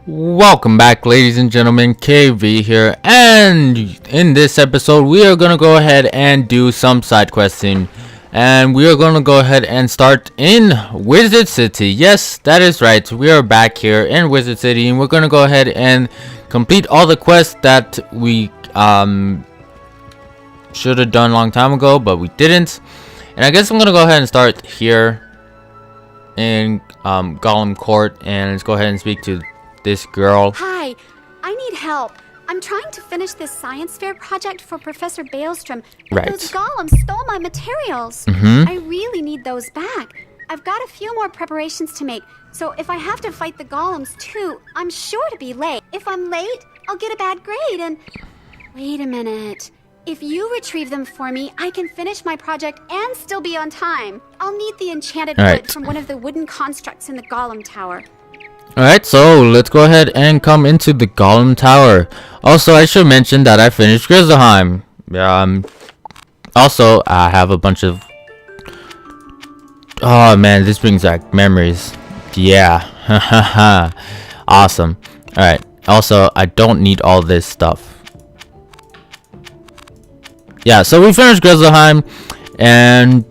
Welcome back, ladies and gentlemen. KV here, and in this episode we are gonna go ahead and do some side questing, and we are gonna go ahead and start in Wizard City. Yes, that is right, we are back here in Wizard City, and we're gonna go ahead and complete all the quests that we should have done a long time ago, but we didn't. And I guess I'm gonna go ahead and start here in Golem Court, and let's go ahead and speak to this girl. Hi, I need help. I'm trying to finish this science fair project for Professor Baelstrom. Right. Those golems stole my materials. I really need those back. I've got a few more preparations to make, so if I have to fight the golems too, I'm sure to be late. If I'm late, I'll get a bad grade and... Wait a minute. If you retrieve them for me, I can finish my project and still be on time. I'll need the enchanted wood from one of the wooden constructs in the golem tower. Alright, so let's go ahead and come into the Golem Tower. Also, I should mention that I finished Grizzleheim. Also, I have a bunch of... Oh man, this brings back memories. Yeah, haha, awesome. Alright, also, I don't need all this stuff. Yeah, so we finished Grizzleheim, and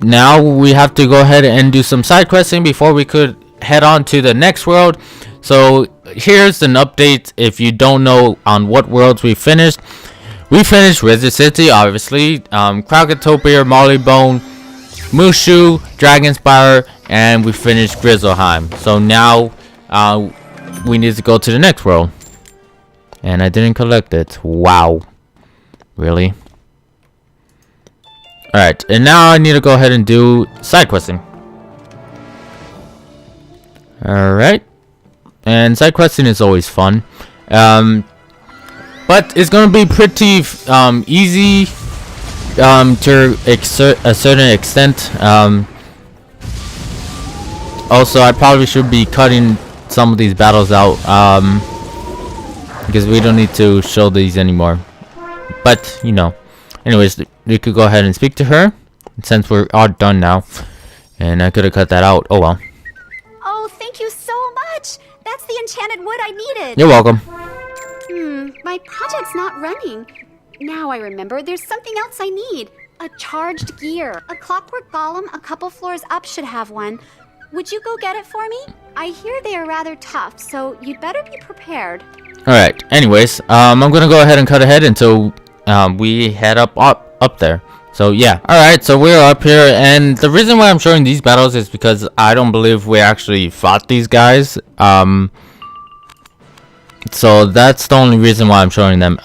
now we have to go ahead and do some side questing before we could head on to the next world. So here's an update if you don't know on what worlds we finished. We finished Wizard City, obviously, Krakatopia, Mollybone, Mushu, Dragonspire, and we finished Grizzleheim. So now we need to go to the next world, and I didn't collect it. Wow, really? Alright, and now I need to go ahead and do side questing. Alright, and side questing is always fun, but it's gonna be pretty easy to a certain extent. Also, I probably should be cutting some of these battles out because we don't need to show these anymore, but you know, anyways, we could go ahead and speak to her since we're all done now, and I could have cut that out. Oh well. Thank you so much! That's the enchanted wood I needed! You're welcome. My project's not running. Now I remember, there's something else I need. A charged gear. A clockwork golem a couple floors up should have one. Would you go get it for me? I hear they are rather tough, so you'd better be prepared. Alright, anyways, I'm gonna go ahead and cut ahead until we head up there. So yeah, alright, so we're up here, and the reason why I'm showing these battles is because I don't believe we actually fought these guys. So that's the only reason why I'm showing them.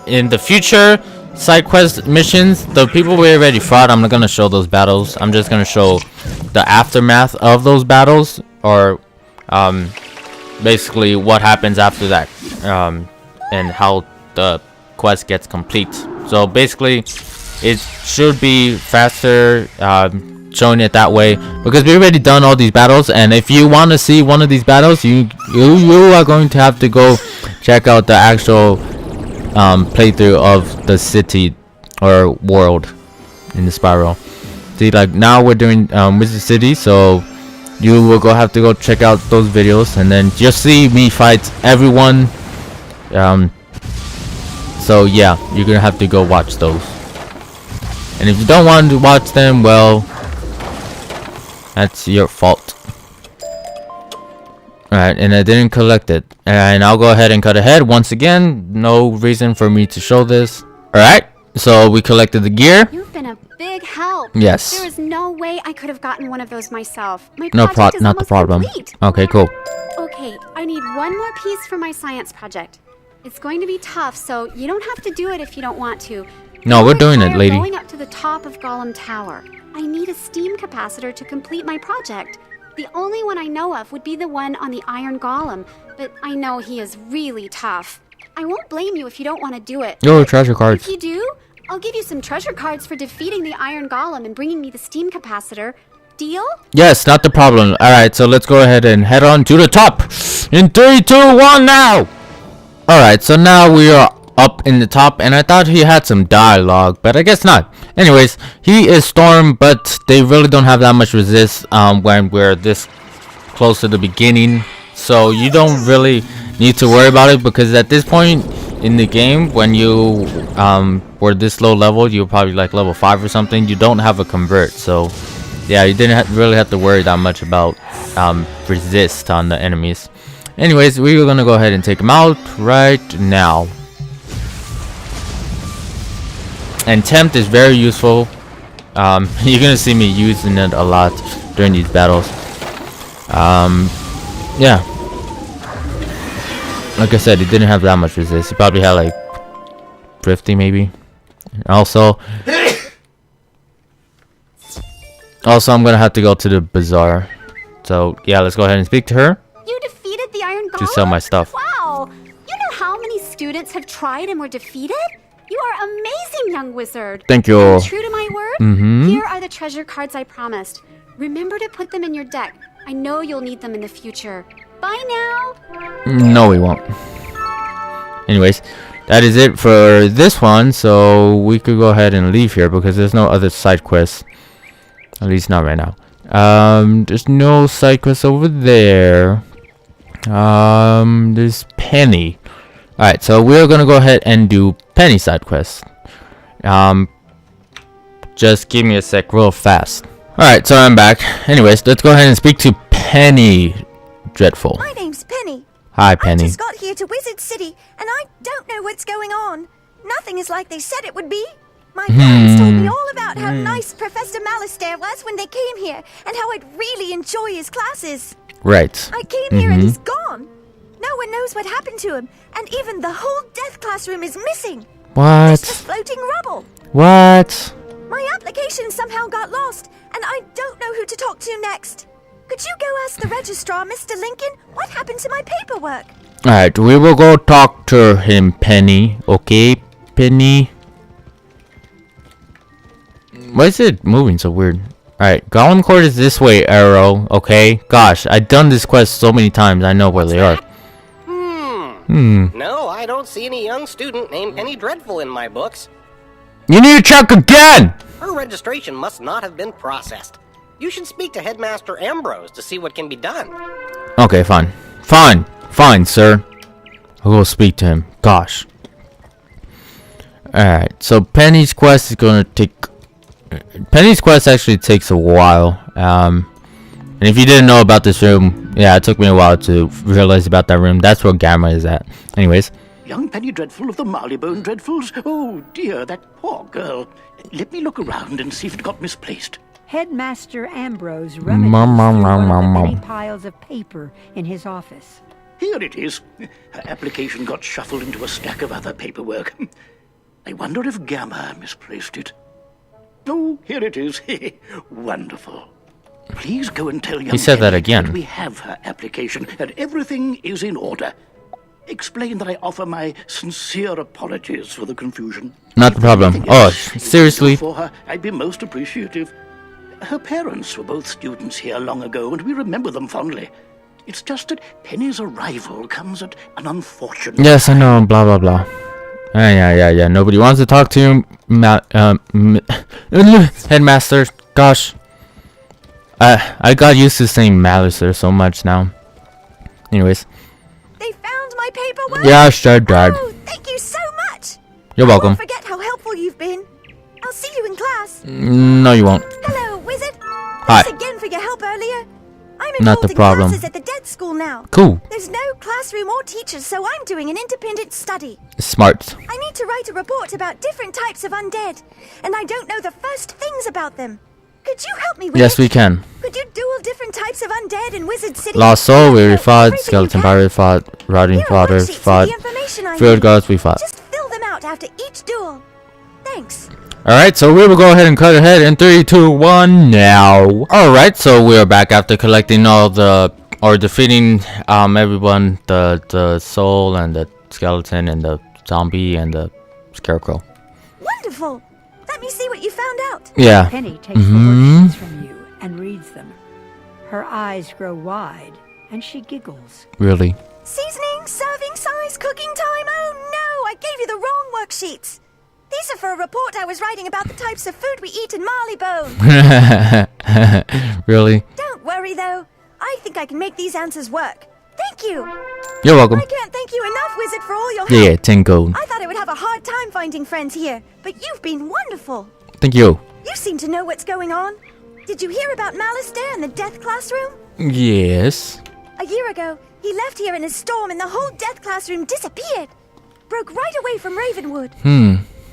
In the future side quest missions, the people we already fought, I'm not gonna show those battles. I'm just gonna show the aftermath of those battles, or basically what happens after that, and how the quest gets complete. So basically, it should be faster showing it that way, because we've already done all these battles, and if you want to see one of these battles, you are going to have to go check out the actual playthrough of the city or world in the spiral. See, like now we're doing Wizard City, so you will have to go check out those videos, and then just see me fight everyone. So yeah, you're gonna have to go watch those. And if you don't want to watch them, well, that's your fault. Alright, and I didn't collect it. And I'll go ahead and cut ahead once again. No reason for me to show this. Alright, so we collected the gear. You've been a big help. Yes. There is no way I could have gotten one of those myself. My Not project the problem. Complete. Okay, cool. Okay, I need one more piece for my science project. It's going to be tough, so you don't have to do it if you don't want to. No, we're doing it, lady. Going up to the top of Golem Tower. I need a steam capacitor to complete my project. The only one I know of would be the one on the Iron Golem, but I know he is really tough. I won't blame you if you don't want to do it. Yo, treasure cards. If you do, I'll give you some treasure cards for defeating the Iron Golem and bringing me the steam capacitor. Deal? Yes, not the problem. Alright, so let's go ahead and head on to the top. In 3, 2, 1, now! Alright, so now we are up in the top, and I thought he had some dialogue, but I guess not. Anyways, he is Storm, but they really don't have that much resist when we're this close to the beginning so you don't really need to worry about it, because at this point in the game, when you were this low level, you're probably like level 5 or something, you don't have a convert. So yeah, you didn't really have to worry that much about resist on the enemies. Anyways, we're gonna go ahead and take them out right now. And tempt is very useful. You're gonna see me using it a lot during these battles. Yeah, like I said, he didn't have that much resist. He probably had like 50 maybe. Also I'm gonna have to go to the bazaar. So yeah, let's go ahead and speak to her. You defeated the Iron Golem? To sell my stuff. Wow! You know how many students have tried and were defeated? You are amazing, young wizard. Thank you. And true to my word, here are the treasure cards I promised. Remember to put them in your deck. I know you'll need them in the future. Bye now. No, we won't. Anyways, that is it for this one. So we could go ahead and leave here because there's no other side quests. At least not right now. There's no side quests over there. There's Penny. Alright, so we're gonna go ahead and do Penny side quest. Just give me a sec real fast. Alright, so I'm back. Anyways, let's go ahead and speak to Penny Dreadful. My name's Penny. Hi, Penny. I just got here to Wizard City, and I don't know what's going on. Nothing is like they said it would be. My parents told me all about how nice Professor Malastare was when they came here, and how I'd really enjoy his classes. Right. I came here and he's gone. No one knows what happened to him, and even the whole death classroom is missing. It's just What? floating rubble. What? My application somehow got lost, and I don't know who to talk to next. Could you go ask the registrar, Mr. Lincoln, what happened to my paperwork? Alright, we will go talk to him, Penny. Okay, Penny? Why is it moving so weird? Alright, Golem Court is this way, Arrow. Okay? Gosh, I've done this quest so many times, I know where they are. No, I don't see any young student named Penny Dreadful in my books. You need to check again! Her registration must not have been processed. You should speak to Headmaster Ambrose to see what can be done. Okay, fine. Fine, sir. I'll go speak to him. Gosh. Alright, so Penny's quest is gonna take... Penny's quest actually takes a while. And if you didn't know about this room, yeah, it took me a while to realize about that room. That's where Gamma is at. Anyways. Young Penny Dreadful of the Marleybone Dreadfuls? Oh dear, that poor girl. Let me look around and see if it got misplaced. Headmaster Ambrose rummages through one of the many piles of paper in his office. Here it is. Her application got shuffled into a stack of other paperwork. I wonder if Gamma misplaced it. Oh, here it is. Wonderful. Please go and tell young He said that Penny again. we have her application and everything is in order. Explain that I offer my sincere apologies for the confusion. Not the problem. Anything Oh, else you could do seriously? for her, I'd be most appreciative. Her parents were both students here long ago, and we remember them fondly. It's just that Penny's arrival comes at an unfortunate Yes, I know. Blah, blah, blah. Yeah. Nobody wants to talk to you, Headmaster. Gosh. I got used to saying Malastare so much now. Anyways. They found my paperwork? Yeah, sure, Dad. Oh, thank you so much. You're welcome. I won't forget how helpful you've been. I'll see you in class. No, you won't. Hello, Wizard. Hi. Thanks again for your help earlier. I'm Not the enrolled in problem. classes at the dead school now. Cool. There's no classroom or teachers, so I'm doing an independent study. Smart. I need to write a report about different types of undead, and I don't know the first things about them. Could you help me with Yes, it? we can. Could you duel different types of undead in Wizard City? Lost Soul, we Yeah, fought. everything Skeleton you can. Pirate fought. Rotting Here are Fodder worksheets fought. with the information I Field need. Guards, we fought. Just fill them out after each duel. Thanks. Alright, so we will go ahead and cut ahead in 3, 2, 1 now. Alright, so we're back after collecting all the, or defeating everyone, the soul and the skeleton and the zombie and the scarecrow. Wonderful. Let me see what you found out. Yeah. Penny takes the worksheets from you and reads them. Her eyes grow wide and she giggles. Really? Seasoning, serving size, cooking time. Oh no, I gave you the wrong worksheets. These are for a report I was writing about the types of food we eat in Marleybone. Really? Don't worry though. I think I can make these answers work. thank you. You're welcome. I can't thank you enough, Wizard, for all your help. Yeah, 10 gold. I thought I would have a hard time finding friends here, but you've been wonderful. Thank you. You seem to know what's going on. Did you hear about Malistaire and the Death Classroom? Yes. A year ago, he left here in a storm and the whole Death Classroom disappeared. Broke right away from Ravenwood.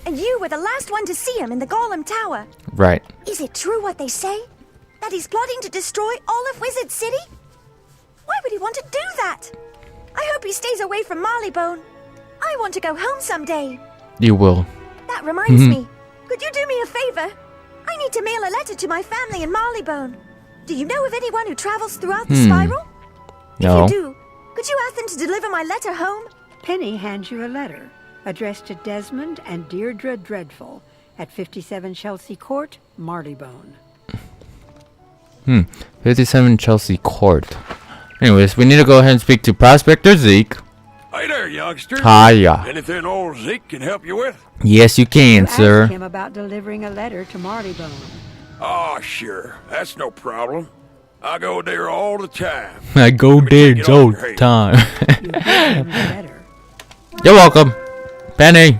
And you were the last one to see him in the Golem Tower. Right. Is it true what they say? That he's plotting to destroy all of Wizard City? Why would he want to do that? I hope he stays away from Marleybone. I want to go home someday. You will. That reminds me. Could you do me a favor? I need to mail a letter to my family in Marleybone. Do you know of anyone who travels throughout the spiral? No. If you do, could you ask them to deliver my letter home? Penny hands you a letter addressed to Desmond and Deirdre Dreadful at 57 Chelsea Court, Marleybone. 57 Chelsea Court. Anyways, we need to go ahead and speak to Prospector Zeke. Hey there, youngster. Hiya. Anything old Zeke can help you with? Yes, you can, Ask sir. him about delivering a letter to Marleybone. Oh, sure. That's no problem. I go there all the time. I go Let me there take it all off your the head. time. You give him the letter. You're welcome. Penny.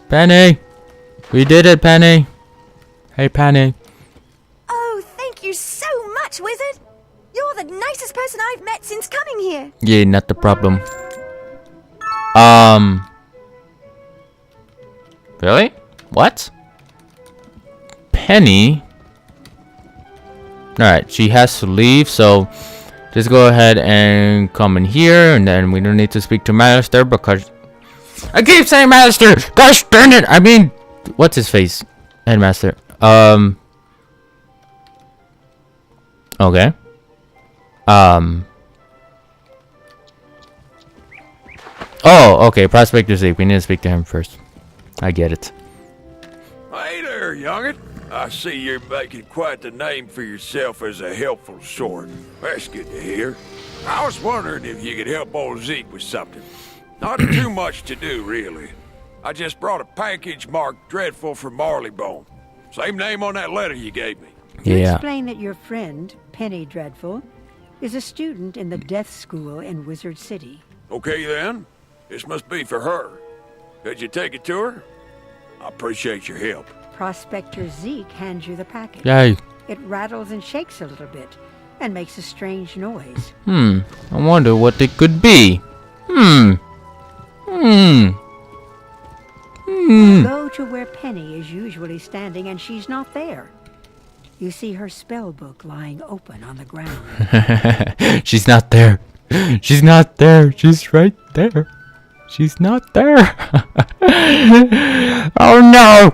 Penny. We did it, Penny. Hey, Penny. Oh, thank you so much, Wizard. You're the nicest person I've met since coming here. Yeah, not the problem. Really? What? Penny? Alright, she has to leave, so just go ahead and come in here, and then we don't need to speak to Malistaire because I keep saying Malistaire! Gosh darn it! I mean, what's his face? Headmaster. Okay. Oh, okay, Prospector Zeke. We need to speak to him first. I get it. Hey there, youngin. I see you're making quite the name for yourself as a helpful sort. That's good to hear. I was wondering if you could help old Zeke with something. Not too much to do, really. I just brought a package marked Dreadful from Marleybone. Same name on that letter you gave me. You Yeah. explain that your friend, Penny Dreadful, is a student in the Death School in Wizard City. Okay then. This must be for her. Could you take it to her? I appreciate your help. Prospector Zeke hands you the package. Yay. It rattles and shakes a little bit and makes a strange noise. I wonder what it could be. Go to where Penny is usually standing and she's not there. You see her spell book lying open on the ground. She's not there. She's not there. She's right there. She's not there. Oh no!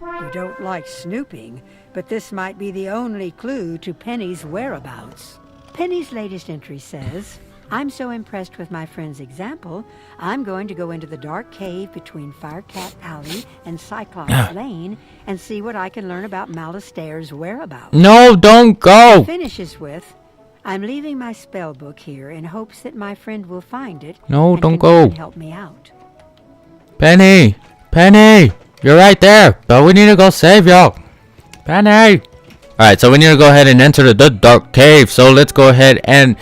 You don't like snooping, but this might be the only clue to Penny's whereabouts. Penny's latest entry says, I'm so impressed with my friend's example, I'm going to go into the dark cave between Firecat Alley and Cyclops Lane and see what I can learn about Malistaire's whereabouts. No, don't go! Finishes with, I'm leaving my spell book here in hopes that my friend will find it. No, and don't can go. try and help me out. Penny! Penny! You're right there, but we need to go save y'all. Penny! Alright, so we need to go ahead and enter the dark cave. So let's go ahead and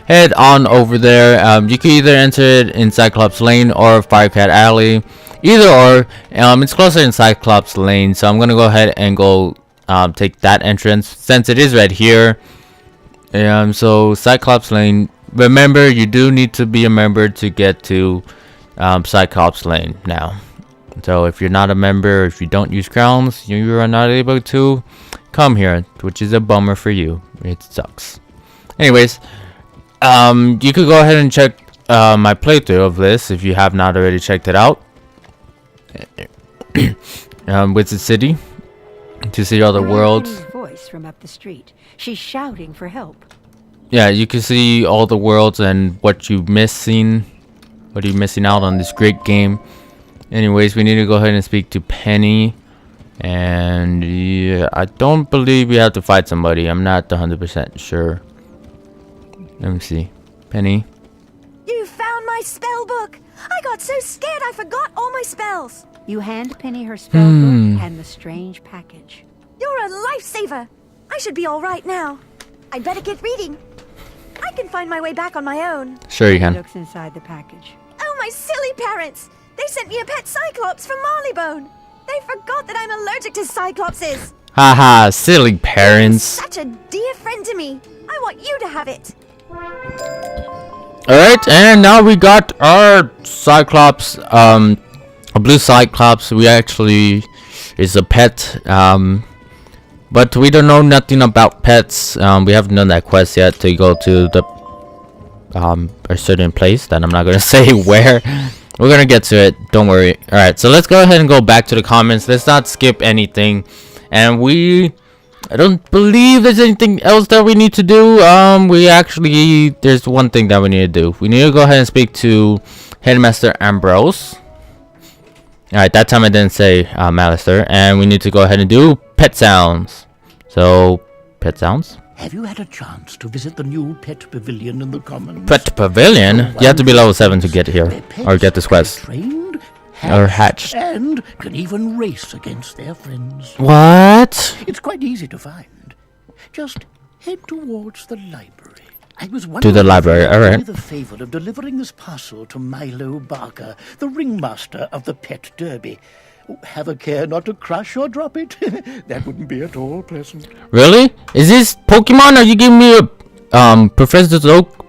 head on over there. You can either enter it in Cyclops Lane or Firecat Alley. Either or. It's closer in Cyclops Lane, so I'm gonna go ahead and go take that entrance since it is right here. So Cyclops Lane. Remember, you do need to be a member to get to Cyclops Lane now. So if you're not a member, if you don't use crowns, you are not able to come here, which is a bummer for you. It sucks. Anyways, you could go ahead and check my playthrough of this if you have not already checked it out. Wizard City, to see all the You hear worlds. Penny's voice from up the street. She's shouting for help. Yeah, you can see all the worlds and what you're missing. What are you missing out on this great game? Anyways, we need to go ahead and speak to Penny. And yeah, I don't believe we have to fight somebody. I'm not 100% sure. Let me see. Penny. You found my spell book. I got so scared I forgot all my spells. You hand Penny her spell book and the strange package. You're a lifesaver. I should be all right now. I'd better get reading. I can find my way back on my own. Sure you can. Looks inside the package. Oh, my silly parents! They sent me a pet cyclops from Marleybone. They forgot that I'm allergic to cyclopses. Haha, silly parents. Such a dear friend to me. I want you to have it. Alright, and now we got our Cyclops, a blue Cyclops. We actually is a pet, but we don't know nothing about pets. We haven't done that quest yet to go to the a certain place that I'm not gonna say where. We're gonna get to it, don't worry. Alright, so let's go ahead and go back to the comments. Let's not skip anything. And I don't believe there's anything else that we need to do. There's one thing that we need to do. We need to go ahead and speak to Headmaster Ambrose. Alright, that time I didn't say Malister. And we need to go ahead and do pet sounds. So, pet sounds? Have you had a chance to visit the new Pet Pavilion in the Commons? Pet Pavilion? You have to be level 7 to get here. Or get this quest. Trained, Or hatched. And can even race against their friends. What? It's quite easy to find. Just head towards the library. I was wondering To the library, if you would do alright. me the favor of delivering this parcel to Milo Barker, the ringmaster of the Pet Derby. Have a care not to crush or drop it. That wouldn't be at all pleasant. Really? Is this Pokemon? Are you giving me a Professor Oak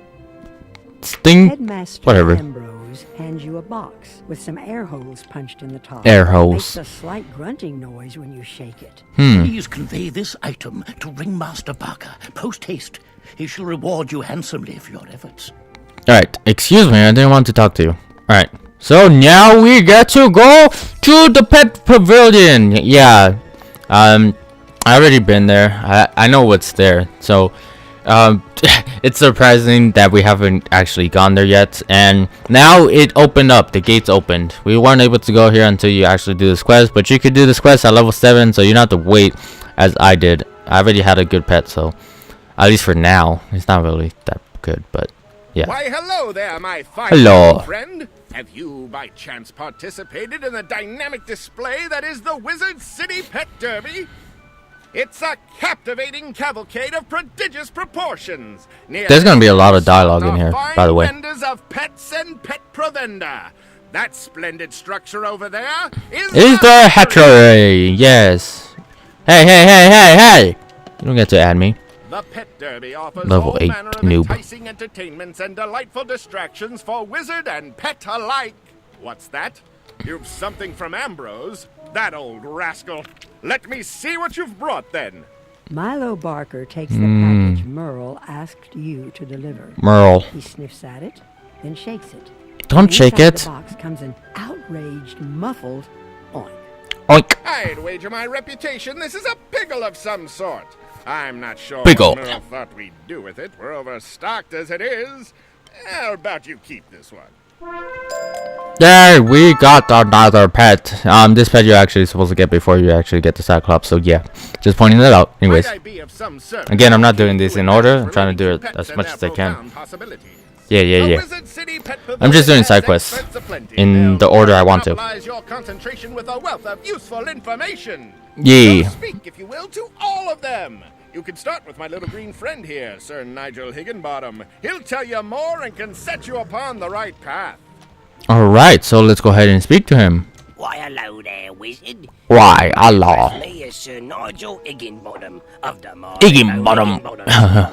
thing? Headmaster Whatever. Ambrose hands you a box with some air holes punched in the top. Air holes. Makes a slight grunting noise when you shake it. Please convey this item to Ringmaster Barker, post haste. He shall reward you handsomely for your efforts. Alright, excuse me, I didn't want to talk to you. Alright, so now we get to go to the Pet Pavilion. Yeah, I already been there. I know what's there. So, it's surprising that we haven't actually gone there yet. And now it opened up. The gates opened. We weren't able to go here until you actually do this quest. But you could do this quest at level 7. So you don't have to wait as I did. I already had a good pet. So at least for now. It's not really that good. But yeah. Why, hello there, my fine Hello. friend. Have you, by chance, participated in the dynamic display that is the Wizard City Pet Derby? It's a captivating cavalcade of prodigious proportions. There's gonna be a lot of dialogue in here, by the way. Vendors of pets and pet provender. That splendid structure over there is the hatchery. Yes. Hey. You don't get to add me. The Pet Derby offers Level all 8 manner of noob. enticing entertainments and delightful distractions for wizard and pet alike. What's that? You've something from Ambrose? That old rascal. Let me see what you've brought then. Milo Barker takes the package Merle asked you to deliver. Merle. He sniffs at it, then shakes it. Don't shake Inside it. the box comes an outraged, muffled oink. Oink. I'd wager my reputation this is a pickle of some sort. I'm not sure Pickle. what Merle thought we'd do with it. We're overstocked as it is. How about you keep this one? There, we got another pet. This pet you're actually supposed to get before you actually get the Cyclops. So yeah, just pointing that out. Anyways, Might I be of some service? again, I'm not doing this in order. I'm trying to do it as much as I can. Yeah. I'm just doing side quests in the order I want to. Your concentration with a wealth of useful information. Yeah. So speak, if you will, to all of them. You can start with my little green friend here, Sir Nigel Higginbottom. He'll tell you more and can set you upon the right path. Alright, so let's go ahead and speak to him. Why, hello there, wizard. Why, Allah. Me is Sir Nigel Higginbottom of the Higginbottom.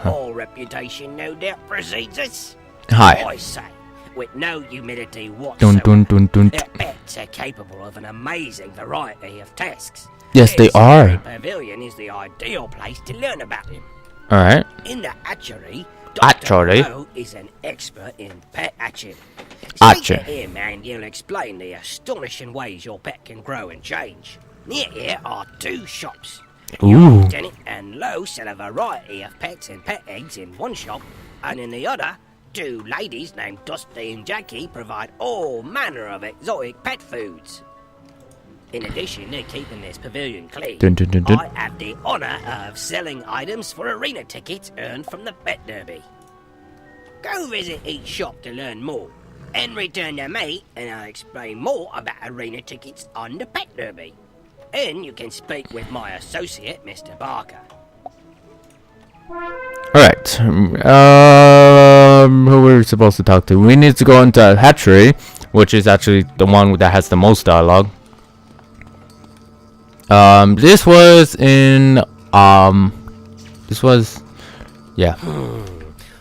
All reputation, no doubt, precedes us. Hi. I say, with no humility whatsoever, Dun. their pets are capable of an amazing variety of tasks. Yes, they This are. Pet Pavilion is the ideal place to learn about them. Alright. In the hatchery, Hatchery? Dr. Moe is an expert in pet hatching. Hatching. Speak to him and he'll explain the astonishing ways your pet can grow and change. Near here are 2 shops. Ooh. Lieutenant and Lowe sell a variety of pets and pet eggs in one shop, and in the other, 2 ladies named Dusty and Jackie provide all manner of exotic pet foods. In addition to keeping this pavilion clean, Dun. I have the honour of selling items for arena tickets earned from the Pet Derby. Go visit each shop to learn more, and return to me and I'll explain more about arena tickets on the Pet Derby. And you can speak with my associate, Mr. Barker. Alright. Who we're supposed to talk to? We need to go into a hatchery, which is actually the one that has the most dialogue. This was in yeah.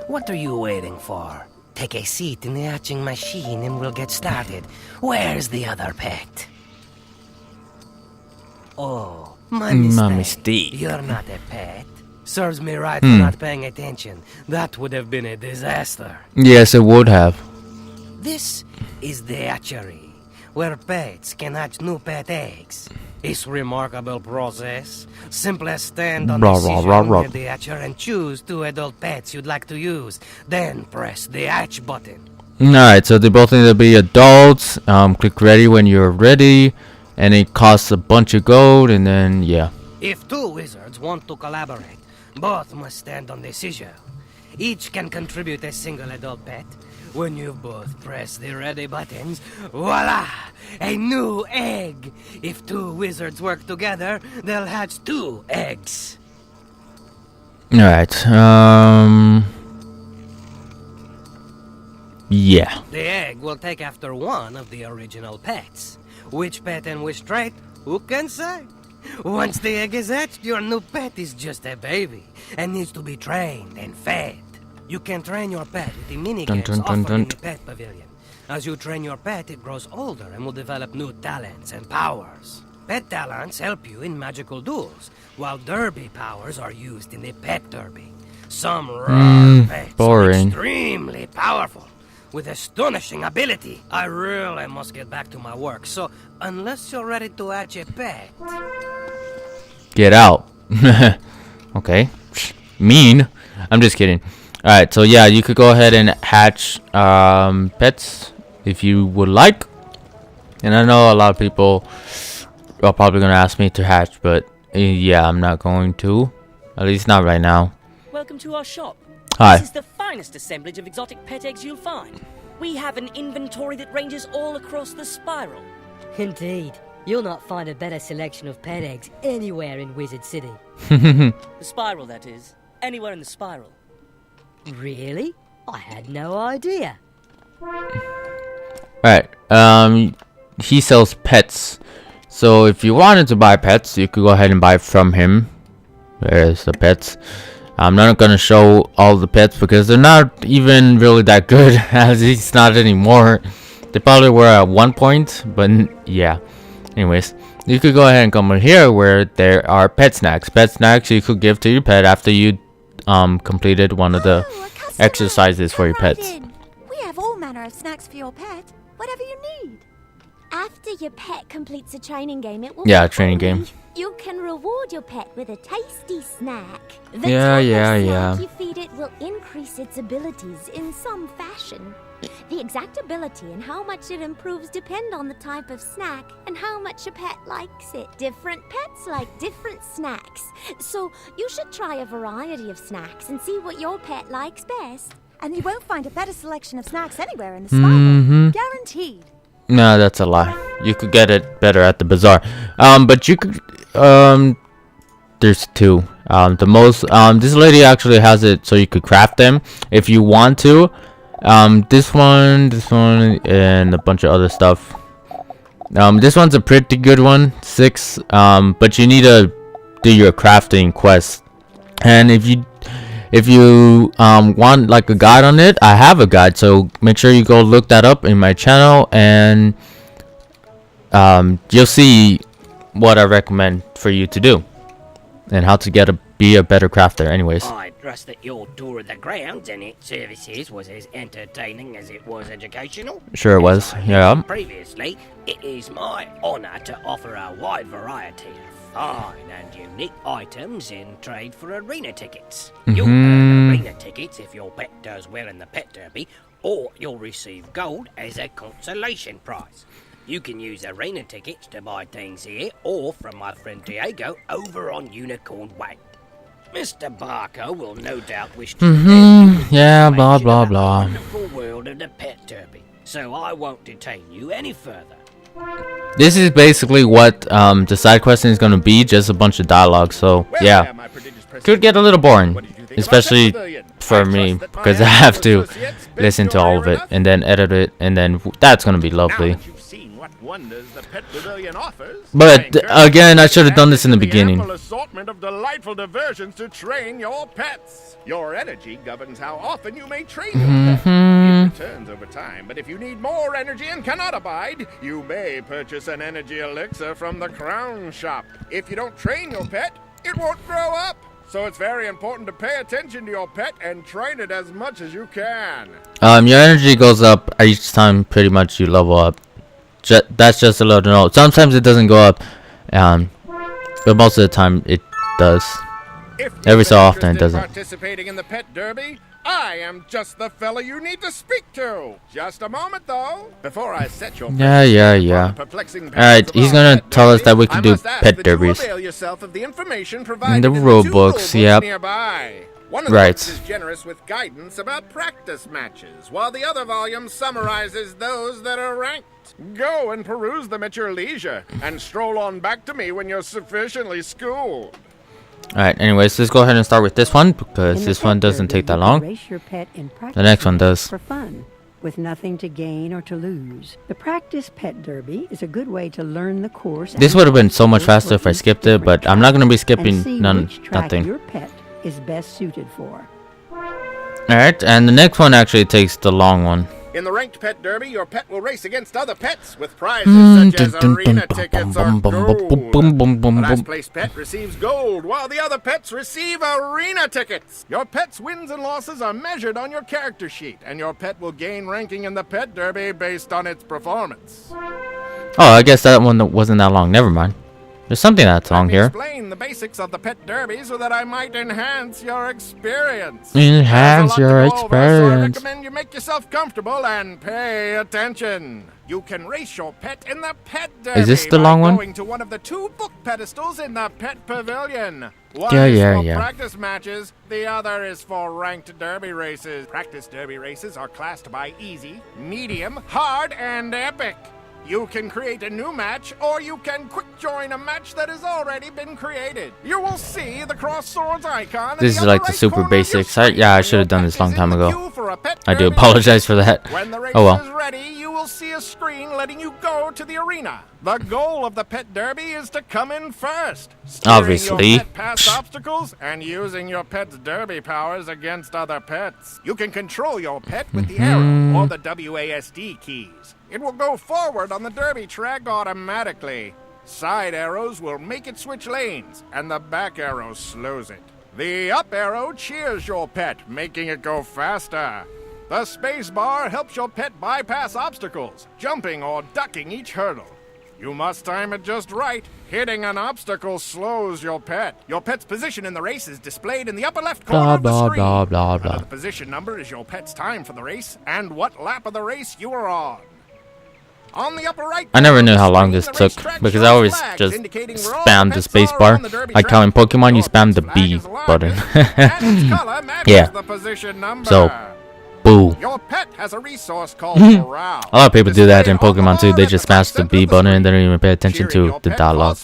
What are you waiting for? Take a seat in the hatching machine and we'll get started. Where's the other pet? Oh, my mistake. You're not a pet. Serves me right for not paying attention. That would have been a disaster. Yes, it would have. This is the hatchery, where pets can hatch new pet eggs. It's remarkable process. Simply stand on the decision near the hatcher and choose 2 adult pets you'd like to use. Then press the hatch button. Alright, so they both need to be adults. Click ready when you're ready. And it costs a bunch of gold, and then, yeah. If 2 wizards want to collaborate, both must stand on decision. Each can contribute a single adult pet. When you both press the ready buttons, voila! A new egg! If 2 wizards work together, they'll hatch 2 eggs. Alright, yeah. The egg will take after one of the original pets. Which pet and which trait? Who can say? Once the egg is hatched, your new pet is just a baby and needs to be trained and fed. You can train your pet with the minigames offered in the Pet Pavilion. As you train your pet, it grows older and will develop new talents and powers. Pet talents help you in magical duels, while derby powers are used in the pet derby. Some rare pets are extremely powerful, with astonishing ability. I really must get back to my work, so unless you're ready to hatch a pet... Get out. Okay. Mean. I'm just kidding. Alright, so yeah, you could go ahead and hatch pets if you would like. And I know a lot of people are probably going to ask me to hatch, but yeah, I'm not going to. At least not right now. Welcome to our shop. Hi. This is the finest assemblage of exotic pet eggs you'll find. We have an inventory that ranges all across the spiral. Indeed. You'll not find a better selection of pet eggs anywhere in Wizard City. The spiral, that is. Anywhere in the spiral. Really? I had no idea. Alright, he sells pets. So if you wanted to buy pets, you could go ahead and buy from him. There's the pets. I'm not gonna show all the pets because they're not even really that good, as it's not anymore. They probably were at one point, but yeah. Anyways, you could go ahead and come over here where there are pet snacks. Pet snacks you could give to your pet after you completed one of the exercises for your pets. We have all manner of snacks for your pet. Whatever you need. After your pet completes a training game, it will training game. You can reward your pet with a tasty snack. The Yeah. snack you feed it will increase its abilities in some fashion. The exact ability and how much it improves depend on the type of snack and how much a pet likes it. Different pets like different snacks, so you should try a variety of snacks and see what your pet likes best. And you won't find a better selection of snacks anywhere in the spiral. Guaranteed. No, that's a lie. You could get it better at the bazaar. But you could there's 2. This lady actually has it so you could craft them if you want to. This one, and a bunch of other stuff. This one's a pretty good one, 6. But you need to do your crafting quest. And if you want like a guide on it, I have a guide, so make sure you go look that up in my channel, and you'll see what I recommend for you to do and how to be a better crafter. Anyways, I trust that your tour of the grounds and its services was as entertaining as it was educational. Sure it was. Yeah. Previously, it is my honor to offer a wide variety of fine and unique items in trade for arena tickets. You'll earn arena tickets if your pet does well in the pet derby, or you'll receive gold as a consolation prize. You can use arena tickets to buy things here, or from my friend Diego over on Unicorn Way. Mr. Barker will no doubt wish to yeah, blah blah blah. The wonderful world of the pet derby, so I won't detain you any further. This is basically what the side question is going to be, just a bunch of dialogue. So yeah, could get a little boring. especially for me, because I have to listen to all of it and then edit it, and then that's gonna be lovely. But again, I should have done this in the beginning. Assortment of delightful diversions to train your pets. Your energy governs how often you may train your pet. It returns over time, but if you need more energy and cannot abide, you may purchase an energy elixir from the Crown Shop. If you don't train your pet, it won't grow up. So it's very important to pay attention to your pet and train it as much as you can. Your energy goes up each time pretty much you level up. That's just a little note. Sometimes it doesn't go up, but most of the time it does. Every so often it doesn't. Participating in the pet derby, I am just the fella you need to speak to. Just a moment though, before I set your yeah. Alright, he's gonna tell us that we can do pet derbies. Avail yourself of the information In provided the rule books, yep. nearby. One of the books is generous with guidance about practice matches, while the other volume summarizes those that are ranked. Go and peruse them at your leisure, and stroll on back to me when you're sufficiently schooled. Alright, anyways, let's go ahead and start with this one, because this one doesn't take that long. The next one does. For fun, with nothing to gain or to lose. The practice pet derby is a good way to learn the course. This would have been so much faster if I skipped it, but I'm not going to be skipping nothing. Your pet is best suited for. Alright, and the next one actually takes the long one. In the ranked pet derby, your pet will race against other pets with prizes such as arena tickets or gold. The last place pet receives gold, while the other pets receive arena tickets. Your pet's wins and losses are measured on your character sheet, and your pet will gain ranking in the pet derby based on its performance. Oh, I guess that one wasn't that long. Never mind. There's something that's long here. Explain the basics of the pet derby so that I might enhance your experience. Enhance your experience. So I recommend you make yourself comfortable and pay attention. You can race your pet in the pet derby. Is this the long one? Going to one of the 2 book pedestals in the Pet Pavilion. One is for practice matches. The other is for ranked derby races. Practice derby races are classed by easy, medium, hard, and epic. You can create a new match, or you can quick join a match that has already been created. You will see the cross swords icon. This is like the super basics. I should have done this a long time ago. I do apologize for that. When the race oh well. is ready, you will see a screen letting you go to the arena. The goal of the pet derby is to come in first. Obviously. Your pet past obstacles and using your pet's derby powers against other pets. You can control your pet with the arrow or the WASD keys. It will go forward on the derby track automatically. Side arrows will make it switch lanes, and the back arrow slows it. The up arrow cheers your pet, making it go faster. The space bar helps your pet bypass obstacles, jumping or ducking each hurdle. You must time it just right. Hitting an obstacle slows your pet. Your pet's position in the race is displayed in the upper left corner of the screen. Under the position number is your pet's time for the race and what lap of the race you are on. On the upper right, I never knew how long this took because I always just spammed the space bar. Like how in Pokemon you spam the B button. Yeah. So, boo. Your pet has a resource called morale. A lot of people do that in Pokemon too. They just smash the B button and they don't even pay attention to the dialogue.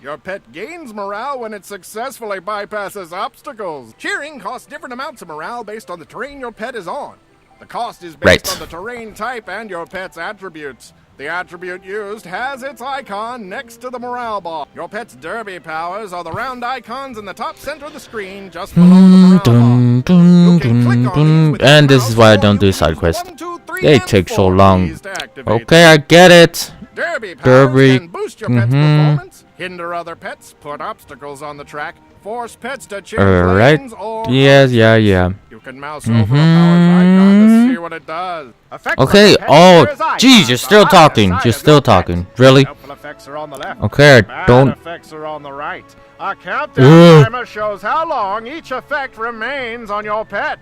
Your pet gains morale when it successfully bypasses obstacles. Cheering costs different amounts of morale based on the terrain your pet is on. The cost is based on the terrain type and your pet's attributes. The attribute used has its icon next to the morale bar. Your pet's derby powers are the round icons in the top center of the screen just below the morale bar. And this is why I don't do side quests. They take so long. Okay, I get it. Derby powers can boost your pet's performance, hinder other pets, put obstacles on the track, force pets to change lanes, or yeah. You can mouse over a powered icon to see what it does. Okay, oh, geez, you're still talking. You're still talking. Really? Okay, I don't. Effects are on the right. A countdown timer shows how long each effect remains on your pet.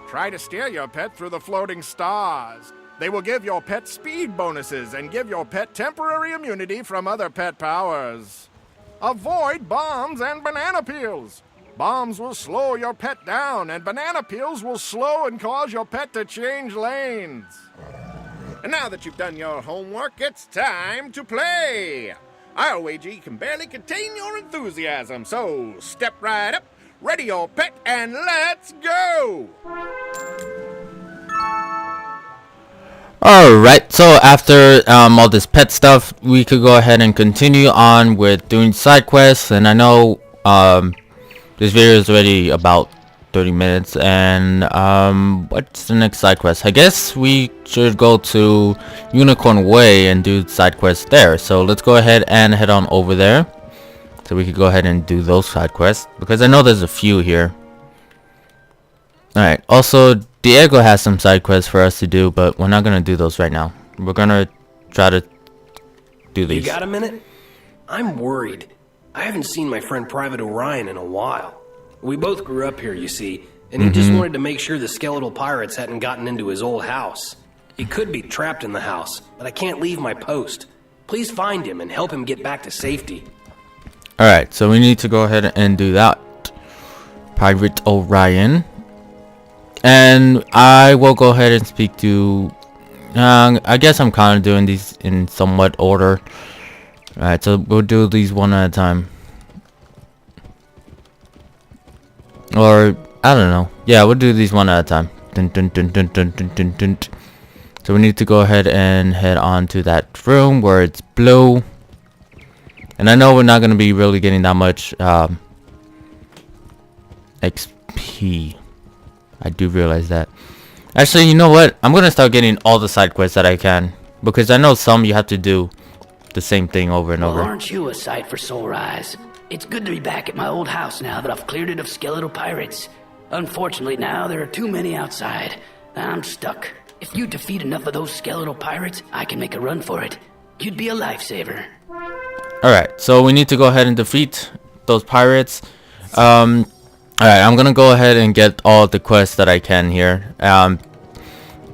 Try to steer your pet through the floating stars. They will give your pet speed bonuses and give your pet temporary immunity from other pet powers. Avoid bombs and banana peels. Bombs will slow your pet down, and banana peels will slow and cause your pet to change lanes. And now that you've done your homework, it's time to play. I'll wager you can barely contain your enthusiasm, so step right up, ready your pet, and let's go! Alright, so after all this pet stuff, we could go ahead and continue on with doing side quests. And I know this video is already about 30 minutes, and what's the next side quest? I guess we should go to Unicorn Way and do side quests there. So let's go ahead and head on over there, so we could go ahead and do those side quests, because I know there's a few here. Alright, also Diego has some side quests for us to do, but we're not gonna do those right now. We're gonna try to do these. You got a minute? I'm worried. I haven't seen my friend Private Orion in a while. We both grew up here, you see, and he just wanted to make sure the skeletal pirates hadn't gotten into his old house. He could be trapped in the house, but I can't leave my post. Please find him and help him get back to safety. Alright, so we need to go ahead and do that. Private Orion. And I will go ahead and speak to... I guess I'm kind of doing these in somewhat order. Alright, so we'll do these one at a time. Or, I don't know. Yeah, we'll do these one at a time. Dun, dun, dun, dun, dun, dun, dun, dun. So we need to go ahead and head on to that room where it's blue. And I know we're not going to be really getting that much XP. I do realize that. Actually, you know what? I'm going to start getting all the side quests that I can, because I know some you have to do the same thing over and over. Well, aren't you a sight for sore eyes? It's good to be back at my old house now that I've cleared it of skeletal pirates. Unfortunately, now there are too many outside. I'm stuck. If you defeat enough of those skeletal pirates, I can make a run for it. You'd be a lifesaver. Alright, so we need to go ahead and defeat those pirates. Alright, I'm gonna go ahead and get all the quests that I can here.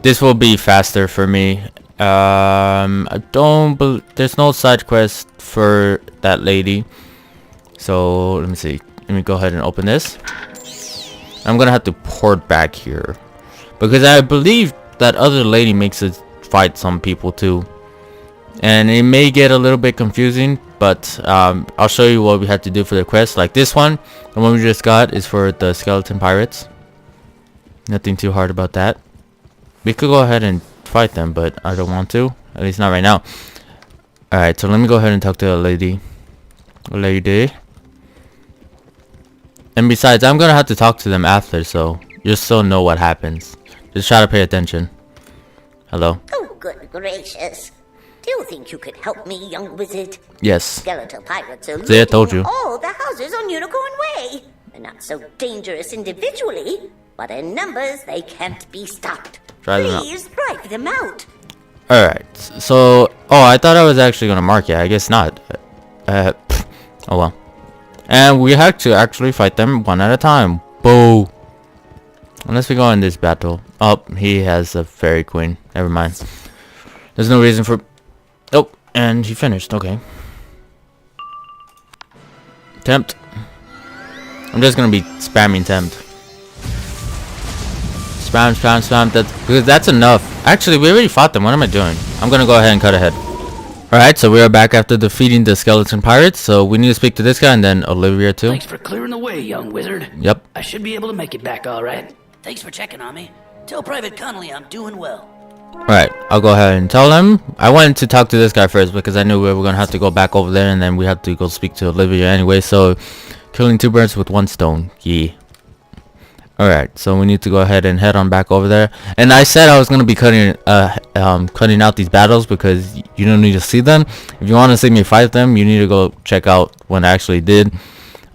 This will be faster for me. I don't believe there's no side quest for that lady. So let me see. Let me go ahead and open this. I'm gonna have to port back here, because I believe that other lady makes us fight some people too, and it may get a little bit confusing. But I'll show you what we had to do for the quest. Like this one, the one we just got, is for the skeleton pirates. Nothing too hard about that. We could go ahead and fight them, but I don't want to. At least not right now. Alright, so let me go ahead and talk to the lady. And besides, I'm gonna have to talk to them after, so you'll still know what happens. Just try to pay attention. Hello? Oh, good gracious. Do you think you could help me, young wizard? Yes. Skeletal pirates are See, I told you. all the houses on Unicorn Way. They're not so dangerous individually, but in numbers they can't be stopped. Please drive them out. Alright, so... Oh, I thought I was actually going to mark it. I guess not. Oh well. And we have to actually fight them one at a time. Boo! Unless we go in this battle. Oh, he has a fairy queen. Never mind. There's no reason for... Oh, and he finished. Okay. Tempt. I'm just going to be spamming tempt. Spam, spam, spam. Because that's enough. Actually, we already fought them. What am I doing? I'm going to go ahead and cut ahead. Alright, so we are back after defeating the skeleton pirates. So we need to speak to this guy and then Olivia too. Thanks for clearing the way, young wizard. Yep. I should be able to make it back all right. Thanks for checking on me. Tell Private Connolly I'm doing well. Alright, I'll go ahead and tell them. I wanted to talk to this guy first because I knew we were going to have to go back over there, and then we have to go speak to Olivia anyway. So, killing two birds with one stone. Yeah. Alright, so we need to go ahead and head on back over there. And I said I was going to be cutting out these battles because you don't need to see them. If you want to see me fight them, you need to go check out when I actually did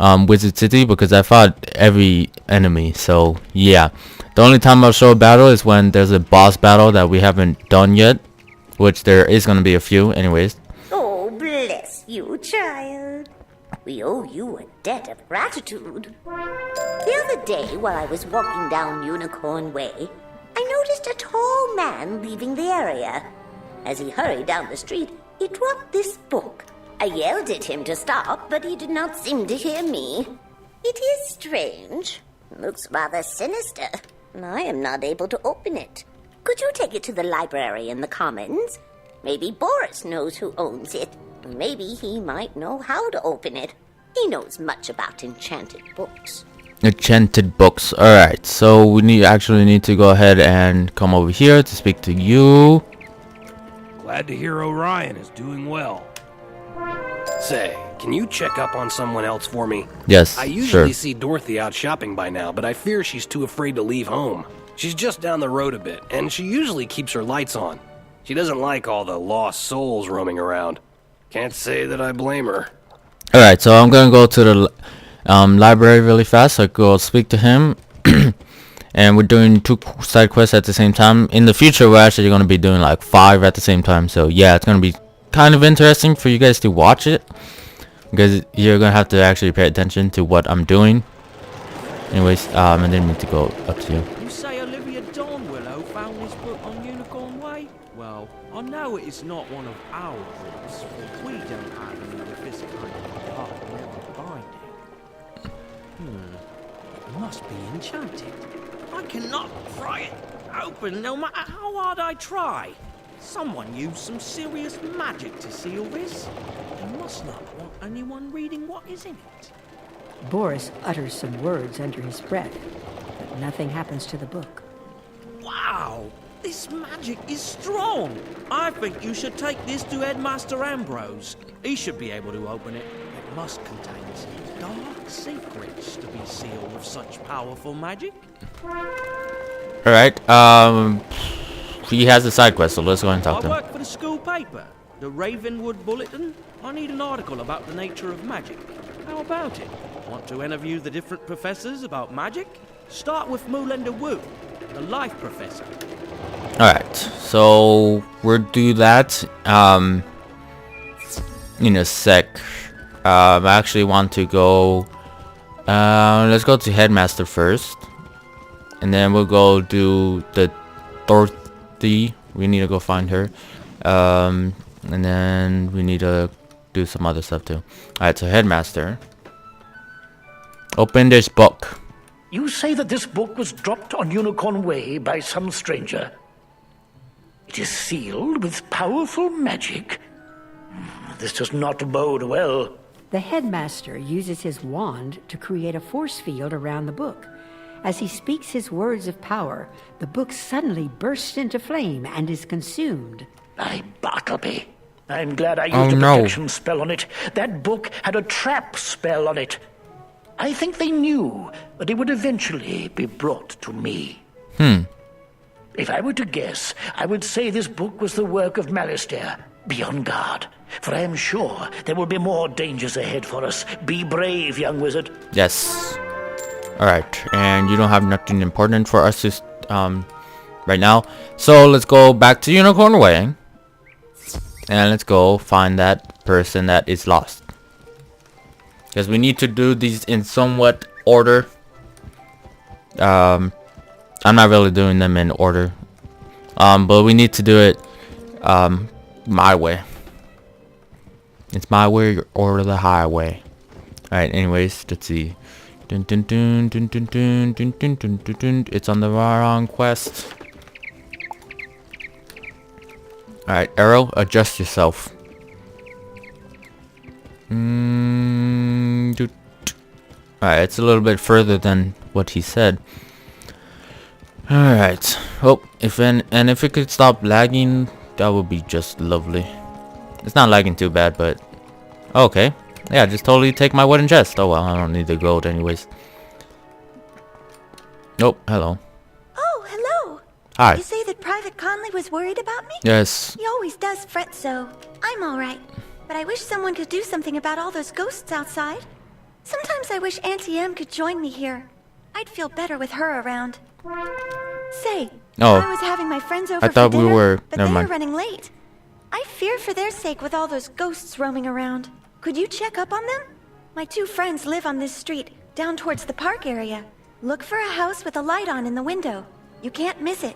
Wizard City, because I fought every enemy. So, yeah. The only time I'll show a battle is when there's a boss battle that we haven't done yet, which there is going to be a few anyways. Oh, bless you, child. We owe you a debt of gratitude. The other day, while I was walking down Unicorn Way, I noticed a tall man leaving the area. As he hurried down the street, he dropped this book. I yelled at him to stop, but he did not seem to hear me. It is strange. Looks rather sinister. I am not able to open it. Could you take it to the library in the Commons? Maybe Boris knows who owns it. Maybe he might know how to open it. He knows much about enchanted books. Enchanted books. Alright, so we actually need to go ahead and come over here to speak to you. Glad to hear Orion is doing well. Say, can you check up on someone else for me? Yes, I usually sure. see Dorothy out shopping by now, but I fear she's too afraid to leave home. She's just down the road a bit, and she usually keeps her lights on. She doesn't like all the lost souls roaming around. Can't say that I blame her. Alright, so I'm gonna go to the library really fast. So go speak to him. And we're doing 2 side quests at the same time. In the future, we're actually going to be doing like 5 at the same time. So yeah, it's going to be kind of interesting for you guys to watch it, because you're going to have to actually pay attention to what I'm doing. Anyways, I didn't mean to go up to you. You say Olivia Dawnwillow found this book on Unicorn Way? Well, I know it is not one of our books, but we don't have any of this kind of hard binding. It must be enchanted. I cannot pry it open no matter how hard I try. Someone used some serious magic to seal this. They must not want anyone reading what is in it. Boris utters some words under his breath, but nothing happens to the book. Wow! This magic is strong! I think you should take this to Headmaster Ambrose. He should be able to open it. It must contain some dark secrets to be sealed with such powerful magic. Alright, he has a side quest, so let's go and talk to him. I work for the school paper, the Ravenwood Bulletin. I need an article about the nature of magic. How about it? Want to interview the different professors about magic? Start with Moolender Wu, the life professor. Alright, so we'll do that in a sec. I actually want to go, let's go to Headmaster first, and then we'll go do the Dorothy. We need to go find her, and then we need to do some other stuff too. Alright, so Headmaster, open this book. You say that this book was dropped on Unicorn Way by some stranger. It is sealed with powerful magic. This does not bode well. The headmaster uses his wand to create a force field around the book. As he speaks his words of power, the book suddenly bursts into flame and is consumed. By Bartleby. I'm glad I used a protection spell on it. That book had a trap spell on it. I think they knew that it would eventually be brought to me. If I were to guess, I would say this book was the work of Malistaire. Be on guard, for I am sure there will be more dangers ahead for us. Be brave, young wizard. Yes. Alright, and you don't have nothing important for us to right now. So let's go back to Unicorn Way, and let's go find that person that is lost. Because we need to do these in somewhat order. I'm not really doing them in order. But we need to do it my way. It's my way or the highway. Alright, anyways, let's see. Dun, dun, dun, dun, dun, dun, dun, dun, dun, dun, dun. It's on the wrong quest. Alright, Arrow, adjust yourself. Alright, it's a little bit further than what he said. Alright. Oh, if it could stop lagging, that would be just lovely. It's not lagging too bad, but okay. Yeah, just totally take my wooden chest. Oh well, I don't need the gold anyways. Nope, hello. Oh, hello. Hi. You say that Private Conley was worried about me? Yes. He always does fret so. I'm alright. But I wish someone could do something about all those ghosts outside. Sometimes I wish Auntie Em could join me here. I'd feel better with her around. Say, I was having my friends over for dinner, but they are running late. I fear for their sake with all those ghosts roaming around. Could you check up on them? My 2 friends live on this street, down towards the park area. Look for a house with a light on in the window. You can't miss it.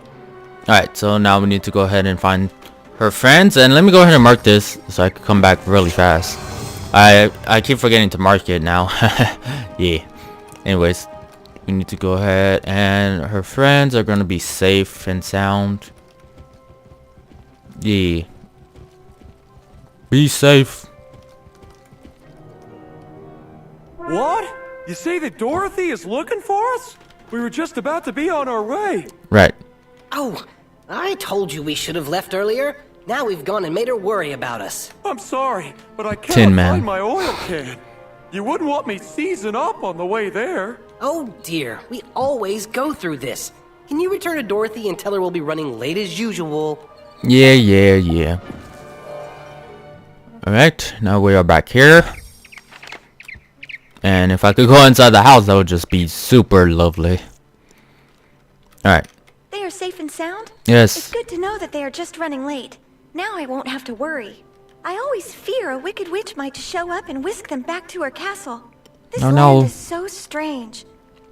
Alright, so now we need to go ahead and find her friends. And let me go ahead and mark this so I can come back really fast. I keep forgetting to mark it now. Yeah. Anyways, we need to go ahead, and her friends are going to be safe and sound. Yeah. Be safe. What? You say that Dorothy is looking for us? We were just about to be on our way. Right. Oh, I told you we should have left earlier. Now we've gone and made her worry about us. I'm sorry, but I Tin can't Man. find my oil can. You wouldn't want me seizing up on the way there. Oh dear, we always go through this. Can you return to Dorothy and tell her we'll be running late as usual? Yeah. Alright, now we are back here. And if I could go inside the house, that would just be super lovely. Alright. They are safe and sound? Yes. It's good to know that they are just running late. Now I won't have to worry. I always fear a wicked witch might show up and whisk them back to her castle. This land is so strange.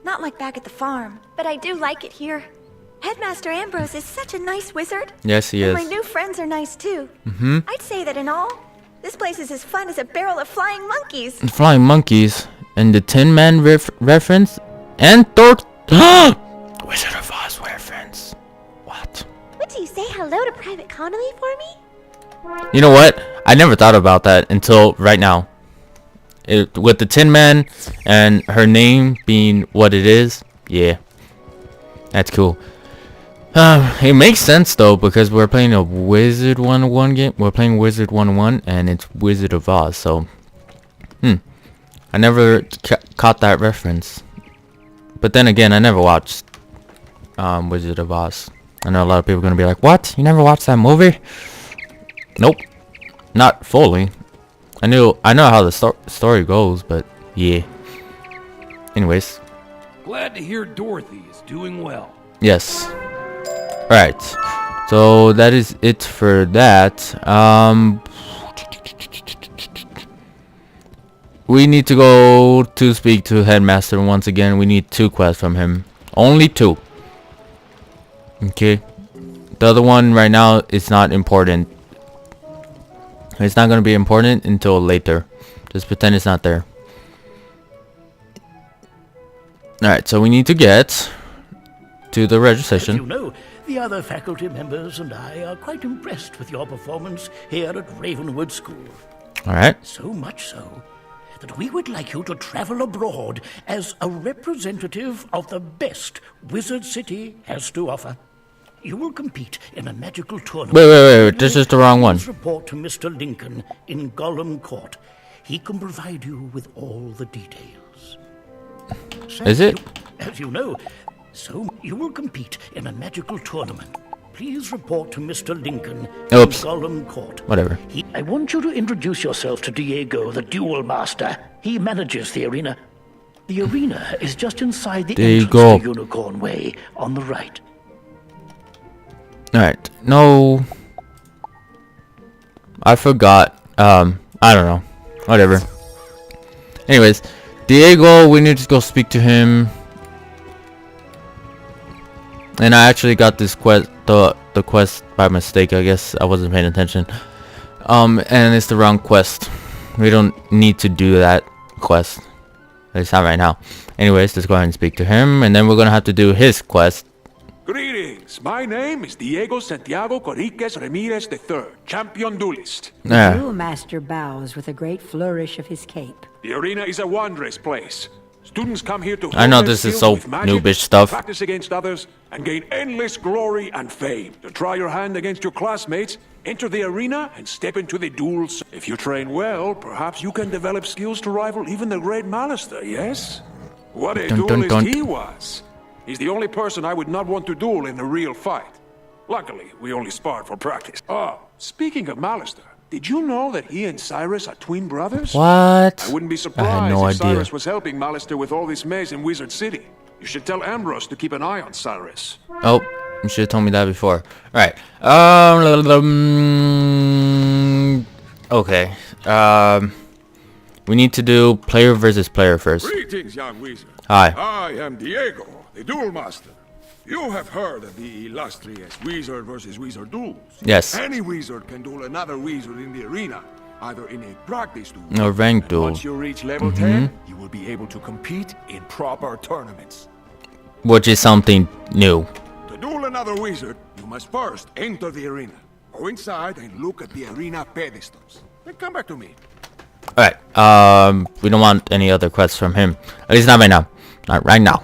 Not like back at the farm, but I do like it here. Headmaster Ambrose is such a nice wizard. Yes, he and is. my new friends are nice too. Mm-hmm. I'd say that in all, this place is as fun as a barrel of flying monkeys. Flying monkeys. And the Tin Man reference. And Wizard of Oz reference. What? Would you say hello to Private Connolly for me? You know what? I never thought about that until right now. With the Tin Man and her name being what it is. Yeah. That's cool. It makes sense though, because we're playing a Wizard 101 game. We're playing Wizard 101 and it's Wizard of Oz, so I never caught that reference. But then again, I never watched Wizard of Oz. I know a lot of people are gonna be like, "What? You never watched that movie?" Nope, not fully. I know how the story goes, but yeah. Anyways. Glad to hear Dorothy is doing well. Yes. Right. So that is it for that. We need to go to speak to Headmaster once again. We need 2 quests from him. Only 2. Okay. The other one right now is not important. It's not going to be important until later. Just pretend it's not there. Alright, so we need to get to the registration. As you know, the other faculty members and I are quite impressed with your performance here at Ravenwood School. Alright. So much so that we would like you to travel abroad as a representative of the best Wizard City has to offer. You will compete in a magical tournament. Wait, this is the wrong one. Please report to Mr. Lincoln in Gollum Court. He can provide you with all the details. Is it? As you know, so you will compete in a magical tournament. Please report to Mr. Lincoln in Gollum Court. Whatever. I want you to introduce yourself to Diego, the Duel Master. He manages the arena. The arena is just inside the entrance to Unicorn Way on the right. Alright. No. I forgot. I don't know. Whatever. Anyways. Diego, we need to go speak to him. And I actually got this quest, the quest by mistake. I guess I wasn't paying attention. And it's the wrong quest. We don't need to do that quest. At least not right now. Anyways, let's go ahead and speak to him, and then we're gonna have to do his quest. Greetings. My name is Diego Santiago Corriquez Ramirez III, champion duelist. The duel master bows with a great flourish of his cape. The arena is a wondrous place. Students come here to I know hone their this is skills so with magic, noobish stuff. practice against others, and gain endless glory and fame. To try your hand against your classmates, enter the arena and step into the duels. If you train well, perhaps you can develop skills to rival even the great Malister, yes? What a duelist he was. He's the only person I would not want to duel in a real fight. Luckily, we only sparred for practice. Oh, speaking of Malister, did you know that he and Cyrus are twin brothers? What? I wouldn't be I surprised had no if idea. Cyrus was helping Malister with all this maze in Wizard City. You should tell Ambrose to keep an eye on Cyrus. Oh, you should have told me that before. Alright. Okay. We need to do player versus player first. Greetings, young wizard. Hi. I am Diego, the duel master. You have heard of the illustrious wizard versus wizard duels. Yes. Any wizard can duel another wizard in the arena, either in a practice duel. A ranked And duel. Once you reach level 10, you will be able to compete in proper tournaments. Which is something new. To duel another wizard, you must first enter the arena. Go inside and look at the arena pedestals. Then come back to me. Alright. we don't want any other quests from him. At least not right now. Not right now.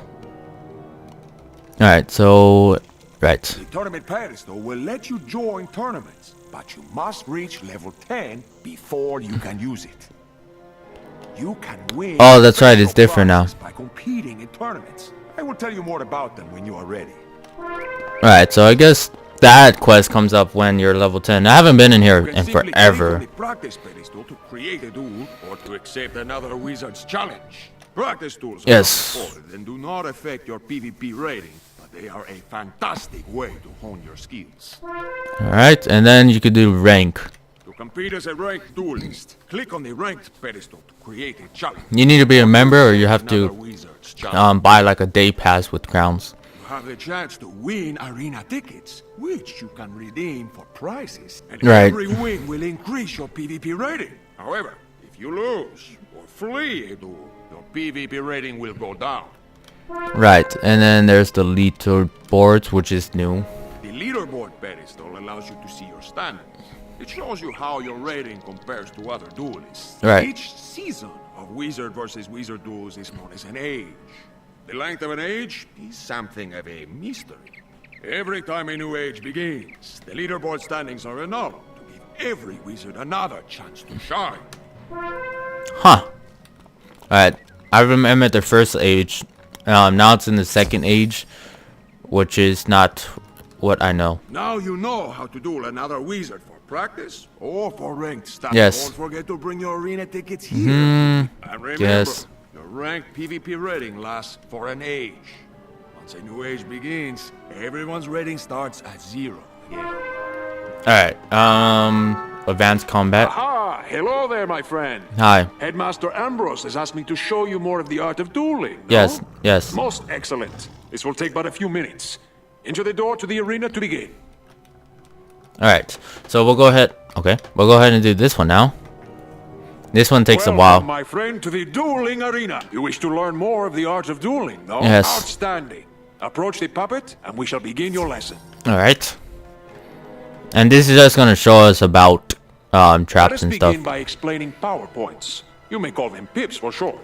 Alright, so... Right. The tournament pedestal will let you join tournaments, but you must reach level 10 before you can use it. You can win... Oh, that's right, it's different now. ...by competing in tournaments. I will tell you more about them when you are ready. Alright, so I guess that quest comes up when you're level 10. I haven't been in here in forever. The practice pedestal to create a duel or to accept another wizard's challenge. Practice tools are important and do not affect your PvP rating, but they are a fantastic way to hone your skills. Alright, and then you could do rank. To compete as a ranked duelist, click on the ranked pedestal to create a challenge. You need to be a member or you have to buy like a day pass with crowns. You have the chance to win arena tickets, which you can redeem for prizes. And right. Every win will increase your PvP rating. However, if you lose or flee a duel, your PvP rating will go down. Right, and then there's the leaderboards, which is new. The leaderboard pedestal allows you to see your standings. It shows you how your rating compares to other duelists. Right. Each season of Wizard versus Wizard duels is known as an age. The length of an age is something of a mystery. Every time a new age begins, the leaderboard standings are annulled to give every wizard another chance to shine. Huh. Alright, I remember the first age. Now it's in the second age, which is not what I know. Now you know how to duel another wizard for practice or for ranked status. Yes. Don't forget to bring your arena tickets here. And remember, yes. your ranked PvP rating lasts for an age. Once a new age begins, everyone's rating starts at 0 again. Alright, advanced combat. Aha! Hello there, my friend. Hi. Headmaster Ambrose has asked me to show you more of the art of dueling. No? Yes, yes. Most excellent. This will take but a few minutes. Enter the door to the arena to begin. Alright, so we'll go ahead. Okay, we'll go ahead and do this one now. This one takes a while. Welcome, my friend, to the dueling arena. You wish to learn more of the art of dueling, no? Yes. Outstanding. Approach the puppet, and we shall begin your lesson. Alright. And this is just gonna show us about traps and Let us stuff. begin by explaining power points. You may call them pips for short.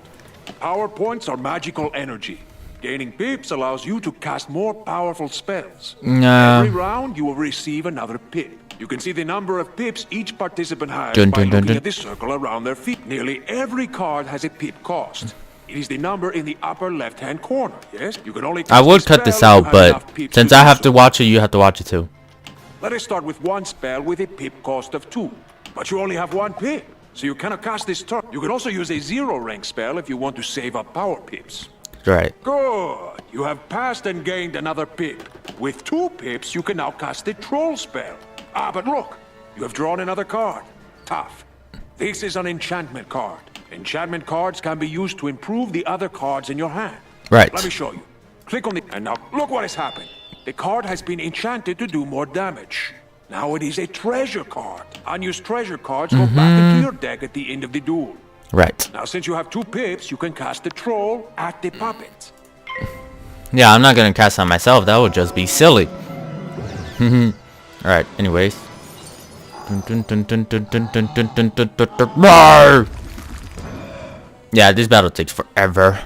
Power points are magical energy. Gaining pips allows you to cast more powerful spells. Every round, you will receive another pip. You can see the number of pips each participant has by looking at the circle around their feet. Nearly every card has a pip cost. It is the number in the upper left-hand corner, yes? You can only I would cut this out, but since I have to watch it, you have to watch it too. Let us start with one spell with a pip cost of 2. But you only have 1 pip, so you cannot cast this turn. You can also use a 0 rank spell if you want to save up power pips. Right. Good. You have passed and gained another pip. With 2 pips, you can now cast the troll spell. Ah, but look, you have drawn another card. Tough. This is an enchantment card. Enchantment cards can be used to improve the other cards in your hand. Right. Let me show you. Click on it, and now look what has happened. The card has been enchanted to do more damage. Now it is a treasure card. Unused treasure cards go back into your deck at the end of the duel. Right. Now, since you have 2 pips, you can cast the troll at the puppet. Yeah, I'm not gonna cast on myself. That would just be silly. Alright, anyways. Yeah, this battle takes forever.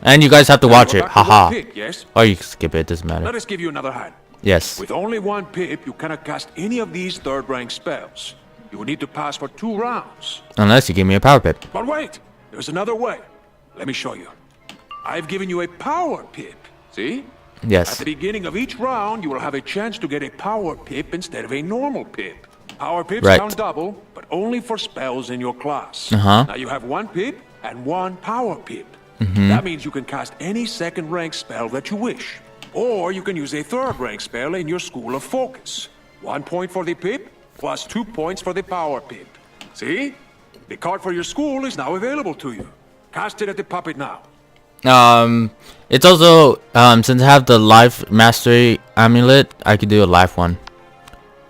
And you guys have to watch it. Haha. Yes? Or you can skip it, doesn't matter. Let us give you another hand. Yes. With only 1 pip, you cannot cast any of these third-rank spells. You will need to pass for 2 rounds. Unless you give me a power pip. But wait, there's another way. Let me show you. I've given you a power pip. See? Yes. At the beginning of each round, you will have a chance to get a power pip instead of a normal pip. Power pips count double, but only for spells in your class. Now you have 1 pip and 1 power pip. That means you can cast any second-rank spell that you wish. Or you can use a third-rank spell in your School of Focus. 1 point for the pip, plus 2 points for the power pip. See? The card for your school is now available to you. Cast it at the puppet now. It's also, since I have the life mastery amulet, I could do a life one.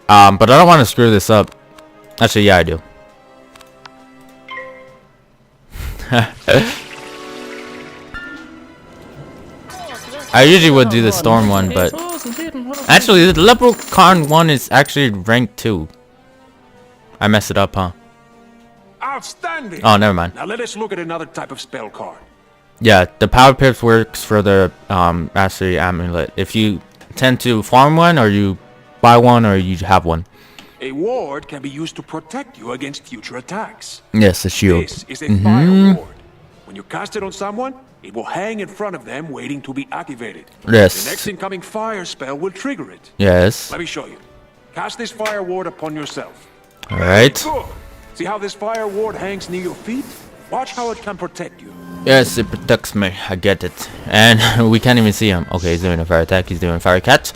But I don't want to screw this up. Actually, yeah, I do. I usually would do the storm one, but actually the leprechaun one is actually rank 2. I messed it up, huh? Outstanding! Oh, never mind. Now let us look at another type of spell card. Yeah, the power pips works for the mastery amulet. If you tend to farm one, or you buy one, or you have one. A ward can be used to protect you against future attacks. Yes, the shield. This is a fire ward. When you cast it on someone, it will hang in front of them waiting to be activated. Yes. The next incoming fire spell will trigger it. Yes. Let me show you. Cast this fire ward upon yourself. Alright. Good. See how this fire ward hangs near your feet? Watch how it can protect you. Yes, it protects me. I get it. And we can't even see him. Okay, he's doing a fire attack. He's doing fire cat.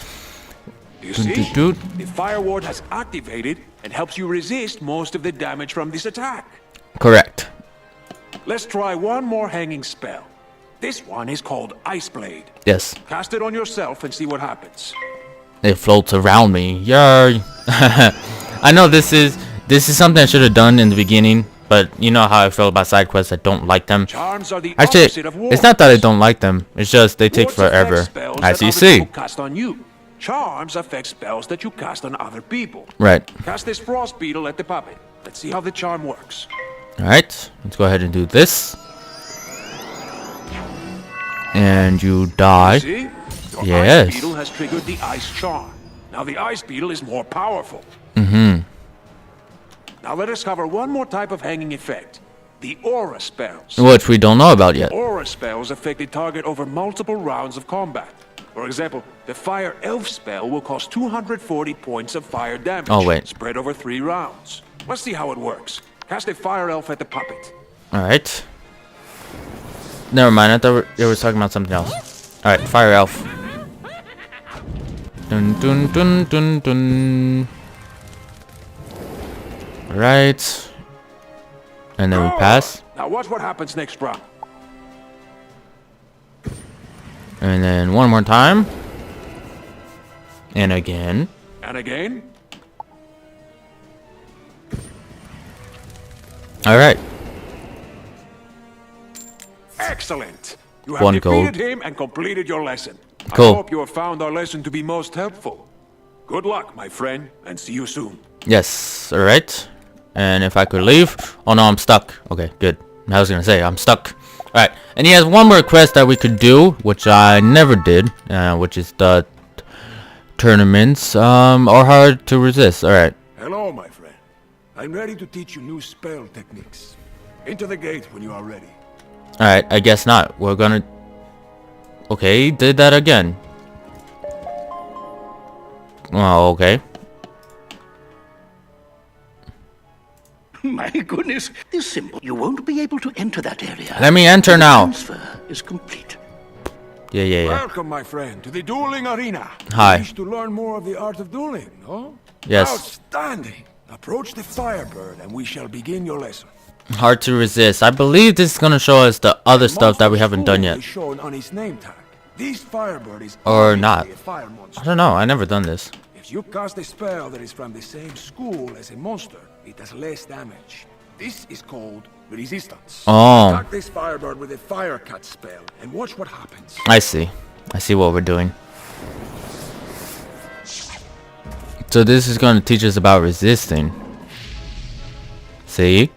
You see? The fire ward has activated and helps you resist most of the damage from this attack. Correct. Let's try one more hanging spell. This one is called Ice Blade. Yes. Cast it on yourself and see what happens. It floats around me. Yay. I know this is something I should have done in the beginning, but you know how I feel about side quests. I don't like them. Charms are the Actually, opposite of wards. it's not that I don't like them. It's just they take Wards affect forever. spells As that you other see. people cast on you. Charms affect spells that you cast on other people. Right. Cast this frost beetle at the puppet. Let's see how the charm works. Alright. Let's go ahead and do this. And you die. You see? Your Yes. ice beetle has triggered the ice charm. Now the ice beetle is more powerful. Mm-hmm. Now let us cover one more type of hanging effect. The aura spells. Which we don't know about yet. Aura spells affect the target over multiple rounds of combat. For example, the Fire Elf spell will cost 240 points of fire damage. Oh, wait. Spread over 3 rounds. Let's see how it works. Cast a Fire Elf at the puppet. Alright. Never mind, I thought they were talking about something else. Alright, fire elf. Dun dun dun dun dun. Right. And then we pass. Now watch what happens next round. And then one more time. And again. And again. Alright. Excellent. You have One defeated gold. him and completed your lesson. Cool. I hope you have found our lesson to be most helpful. Good luck, my friend, and see you soon. Yes, alright. And if I could leave. Oh no, I'm stuck. Okay, good. I was gonna say, I'm stuck. Alright, and he has one more quest that we could do, which I never did, which is the tournaments are hard to resist. Alright. Hello, my friend. I'm ready to teach you new spell techniques. Enter the gate when you are ready. Alright, I guess not. We're gonna... Okay, did that again. Oh, okay. My goodness, this symbol. You won't be able to enter that area. Let me enter now. Transfer is complete. Yeah. Welcome, my friend, to the dueling arena. Hi. You wish to learn more of the art of dueling, no? Yes. Outstanding. Approach the Firebird and we shall begin your lesson. Hard to resist. I believe this is gonna show us the other stuff that we haven't done yet. Is shown on his name tag. This Firebird is Or not. a fire monster. I don't know. I never done this. If you cast a spell that is from the same school as a monster, it does less damage. This is called resistance. Oh. Attack this Firebird with a Fire Cut spell and watch what happens. I see. I see what we're doing. So this is going to teach us about resisting. See?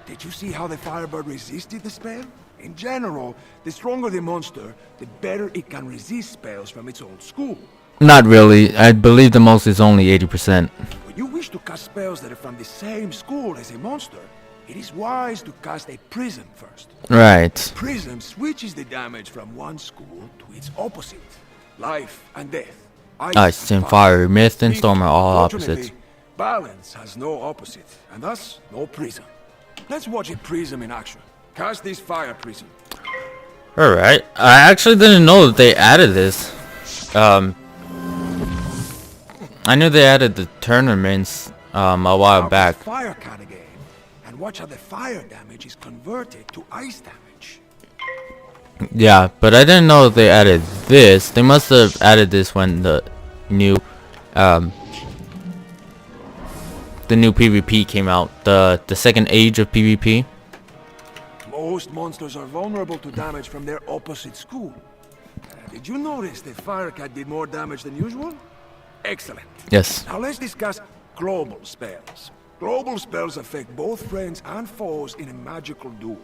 Did you see how the Firebird resisted the spell? In general, the stronger the monster, the better it can resist spells from its old school. Not really. I believe the most is only 80%. When you wish to cast spells that are from the same school as a monster, it is wise to cast a prism first. Right. Prism switches the damage from one school to its opposite. Life and death. Ice and fire, myth and storm are all Fortunately, opposites. Balance has no opposite, and thus no prism. Let's watch a prism in action. Cast this fire prism. Alright. I actually didn't know that they added this. I knew they added the tournaments a while back. Fire cut again, and watch how the fire damage is converted to ice damage. Yeah, but I didn't know that they added this. They must have added this when the new PvP came out. The second age of PvP. Most monsters are vulnerable to damage from their opposite school. Did you notice the fire cat did more damage than usual? Excellent. Yes. Now let's discuss global spells. Global spells affect both friends and foes in a magical duel.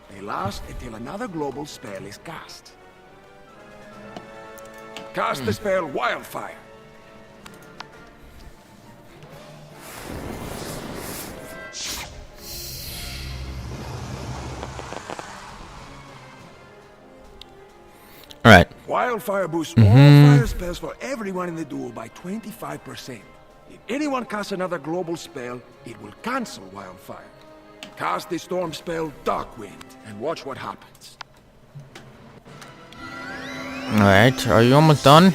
They last until another global spell is cast. Cast the spell Wildfire. Alright. Wildfire boosts all fire spells for everyone in the duel by 25%. If anyone casts another global spell, it will cancel Wildfire. Cast the storm spell Darkwind and watch what happens. Alright, are you almost done?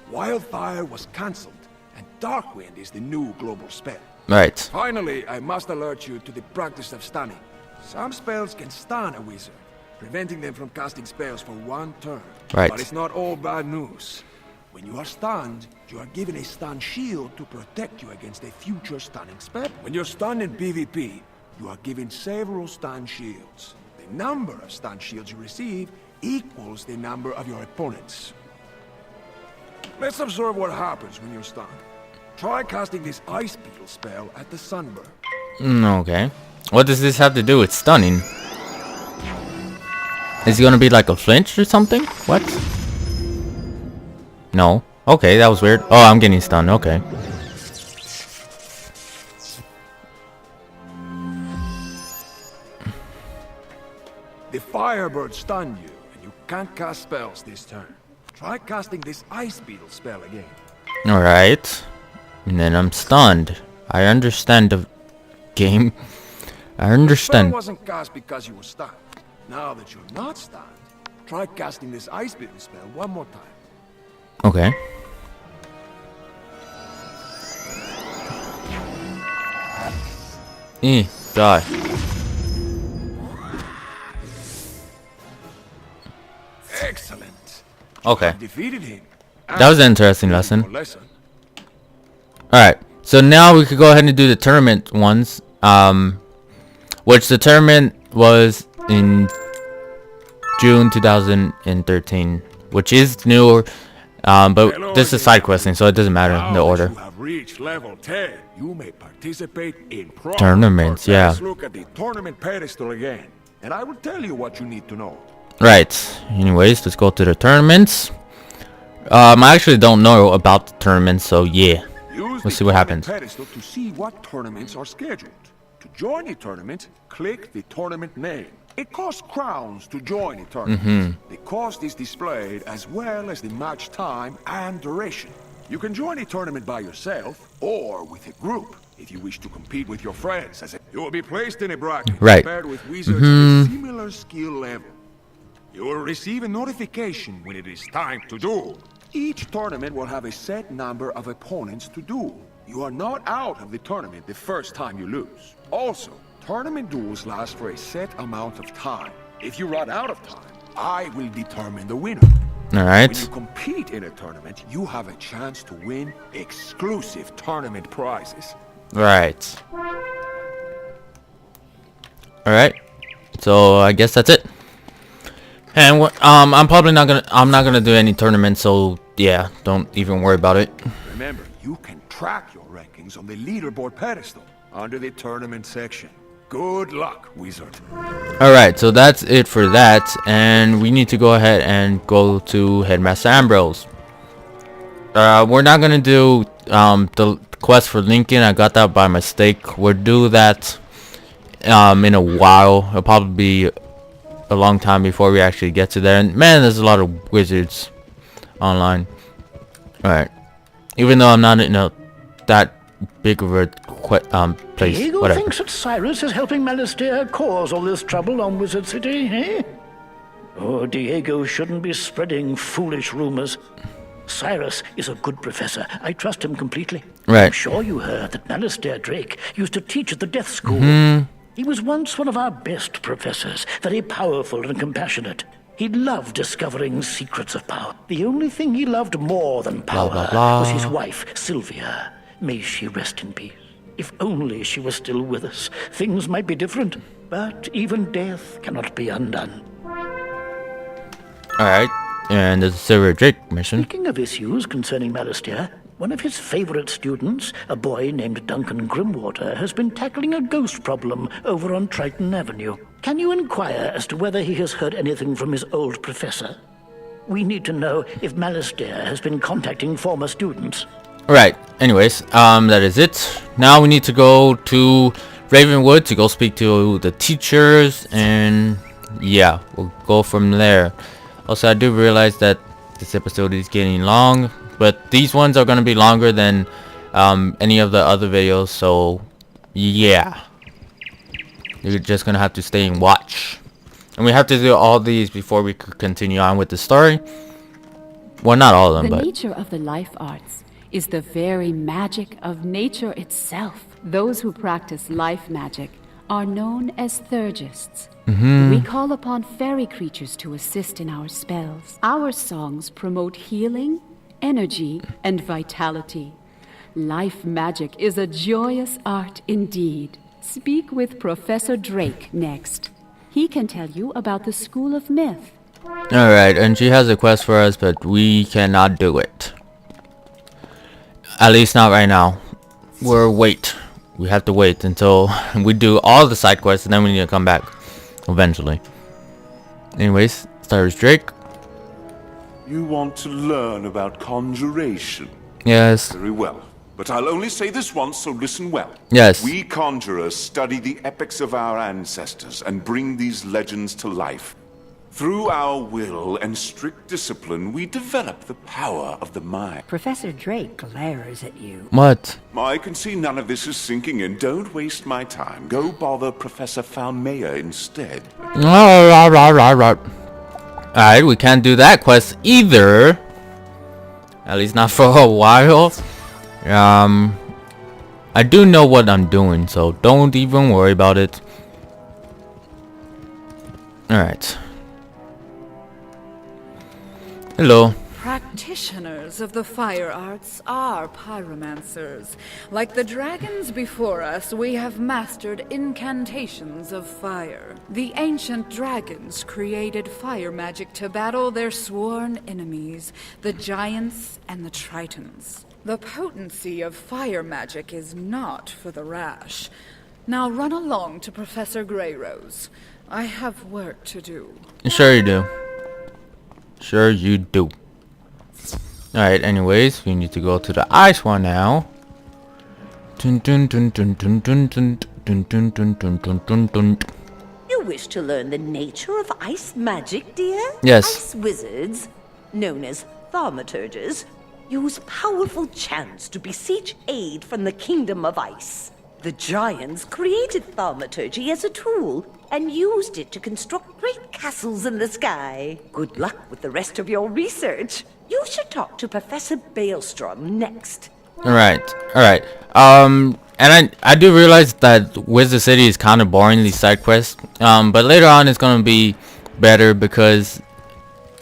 Wildfire was cancelled, and Darkwind is the new global spell. Right. Finally, I must alert you to the practice of stunning. Some spells can stun a wizard, preventing them from casting spells for one turn. Right. But it's not all bad news. When you are stunned, you are given a stun shield to protect you against a future stunning spell. When you're stunned in PvP, you are given several stun shields. The number of stun shields you receive equals the number of your opponents. Let's observe what happens when you're stunned. Try casting this Ice Beetle spell at the Sunburn. Okay. What does this have to do with stunning? Is it gonna be like a flinch or something? What? No. Okay, that was weird. Oh, I'm getting stunned. Okay. The Firebird stunned you, and you can't cast spells this turn. Try casting this Ice Beetle spell again. Alright. And then I'm stunned. I understand the game. I understand. The spell wasn't cast because you were stunned. Now that you're not stunned, try casting this Ice Beetle spell one more time. Okay. Die. Excellent. Okay. Defeated him. That was an interesting lesson. Alright. So now we could go ahead and do the tournament ones. Which the tournament was in June 2013. Which is newer. But this is side questing, so it doesn't matter in the order. You have reached level 10. You may participate in Tournaments, yeah. Let's look at the tournament pedestal again, and I will tell you what you need to know. Right. Anyways, let's go to the tournaments. I actually don't know about the tournaments, so yeah. Let's see what happens. Pedestal to see what tournaments are scheduled. To join a tournament, click the tournament name. It costs crowns to join a tournament. The cost is displayed as well as the match time and duration. You can join a tournament by yourself or with a group if you wish to compete with your friends. You will be placed in a bracket compared with wizards with similar skill level. You will receive a notification when it is time to duel. Each tournament will have a set number of opponents to duel. You are not out of the tournament the first time you lose. Also, tournament duels last for a set amount of time. If you run out of time, I will determine the winner. Alright. When you compete in a tournament, you have a chance to win exclusive tournament prizes. Right. Alright. So I guess that's it. And I'm probably not gonna do any tournaments, so yeah, don't even worry about it. Remember, you can track your rankings on the leaderboard pedestal under the tournament section. Good luck, wizard. Alright, so that's it for that, and we need to go ahead and go to Headmaster Ambrose. We're not gonna do the quest for Lincoln. I got that by mistake. We'll do that in a while. It'll probably be a long time before we actually get to there. And man, there's a lot of wizards online. Alright. Even though I'm not in that big of a place. Diego Whatever. thinks that Cyrus is helping Malistaire cause all this trouble on Wizard City, eh? Oh, Diego shouldn't be spreading foolish rumors. Cyrus is a good professor. I trust him completely. Right. I'm sure you heard that Malistaire Drake used to teach at the Death School. He was once one of our best professors, very powerful and compassionate. He loved discovering secrets of power. The only thing he loved more than power was his wife, Sylvia. May she rest in peace. If only she was still with us, things might be different. But even death cannot be undone. Alright. And there's a Silver Drake mission. Speaking of issues concerning Malistaire, one of his favorite students, a boy named Duncan Grimwater, has been tackling a ghost problem over on Triton Avenue. Can you inquire as to whether he has heard anything from his old professor? We need to know if Malistaire has been contacting former students. Right. Anyways, that is it. Now we need to go to Ravenwood to go speak to the teachers, and yeah, we'll go from there. Also, I do realize that this episode is getting long, but these ones are going to be longer than any of the other videos, so yeah. You're just going to have to stay and watch. And we have to do all these before we could continue on with the story. Well, not all of them, but... The nature of the life arts is the very magic of nature itself. Those who practice life magic are known as Thurgists. We call upon fairy creatures to assist in our spells. Our songs promote healing, energy, and vitality. Life magic is a joyous art indeed. Speak with Professor Drake next. He can tell you about the School of Myth. Alright, and she has a quest for us, but we cannot do it. At least not right now. We have to wait until we do all the side quests, and then we need to come back eventually. Anyways, Cyrus Drake. You want to learn about conjuration? Yes. Very well. But I'll only say this once, so listen well. Yes. We conjurers study the epics of our ancestors and bring these legends to life. Through our will and strict discipline, we develop the power of the mind. Professor Drake glares at you. What? I can see none of this is sinking in. Don't waste my time. Go bother Professor Falmea instead. Alright, we can't do that quest either. At least not for a while. I do know what I'm doing, so don't even worry about it. Alright. Hello. Practitioners of the fire arts are pyromancers. Like the dragons before us, we have mastered incantations of fire. The ancient dragons created fire magic to battle their sworn enemies, the giants and the tritons. The potency of fire magic is not for the rash. Now run along to Professor Greyrose. I have work to do. Sure you do. Sure you do. Alright, anyways, we need to go to the ice one now. You wish to learn the nature of ice magic, dear? Yes. Ice wizards, known as thaumaturges, use powerful chants to beseech aid from the kingdom of ice. The giants created thaumaturgy as a tool and used it to construct great castles in the sky. Good luck with the rest of your research. You should talk to Professor Baelstrom next. Alright. And I do realize that Wizard City is kind of boring, these side quests. But later on it's gonna be better because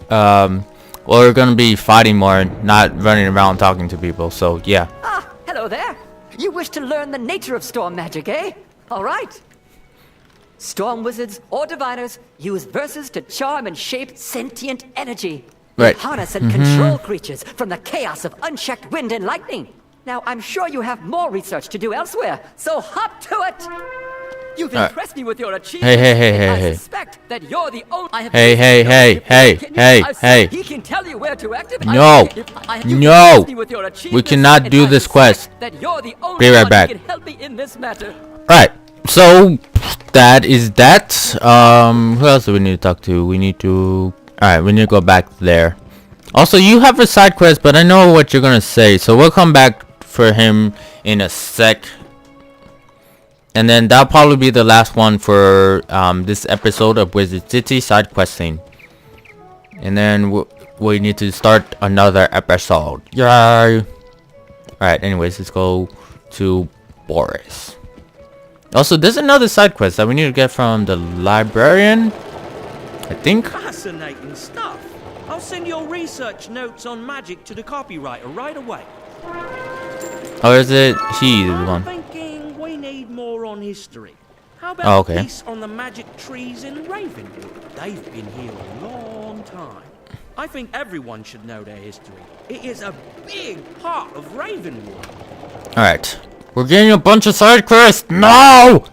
we're gonna be fighting more, not running around talking to people. So yeah. Ah, hello there. You wish to learn the nature of storm magic, eh? All right. Storm wizards or diviners use verses to charm and shape sentient energy. Right. They harness and control creatures from the chaos of unchecked wind and lightning. Now, I'm sure you have more research to do elsewhere, so hop to it! You've impressed me with your achievements. Hey. I suspect that you're the only... Hey. He can tell you where to activate... No. We cannot do this quest. Be right back. Alright. So, that is that. Who else do we need to talk to? We need to... Alright, we need to go back there. Also, you have a side quest, but I know what you're gonna say. So, we'll come back for him in a sec. And then that'll probably be the last one for this episode of Wizard City side questing. And then we need to start another episode. Yay! Alright, anyways, let's go to Boris. Also, there's another side quest that we need to get from the librarian, I think. Fascinating stuff. I'll send your research notes on magic to the copywriter right away. Or is it he the one? Thinking we need more on history. How about a piece on the magic trees in Ravenwood? They've been here a long time. I think everyone should know their history. It is a big part of Ravenwood. Alright. We're getting a bunch of side quests. No!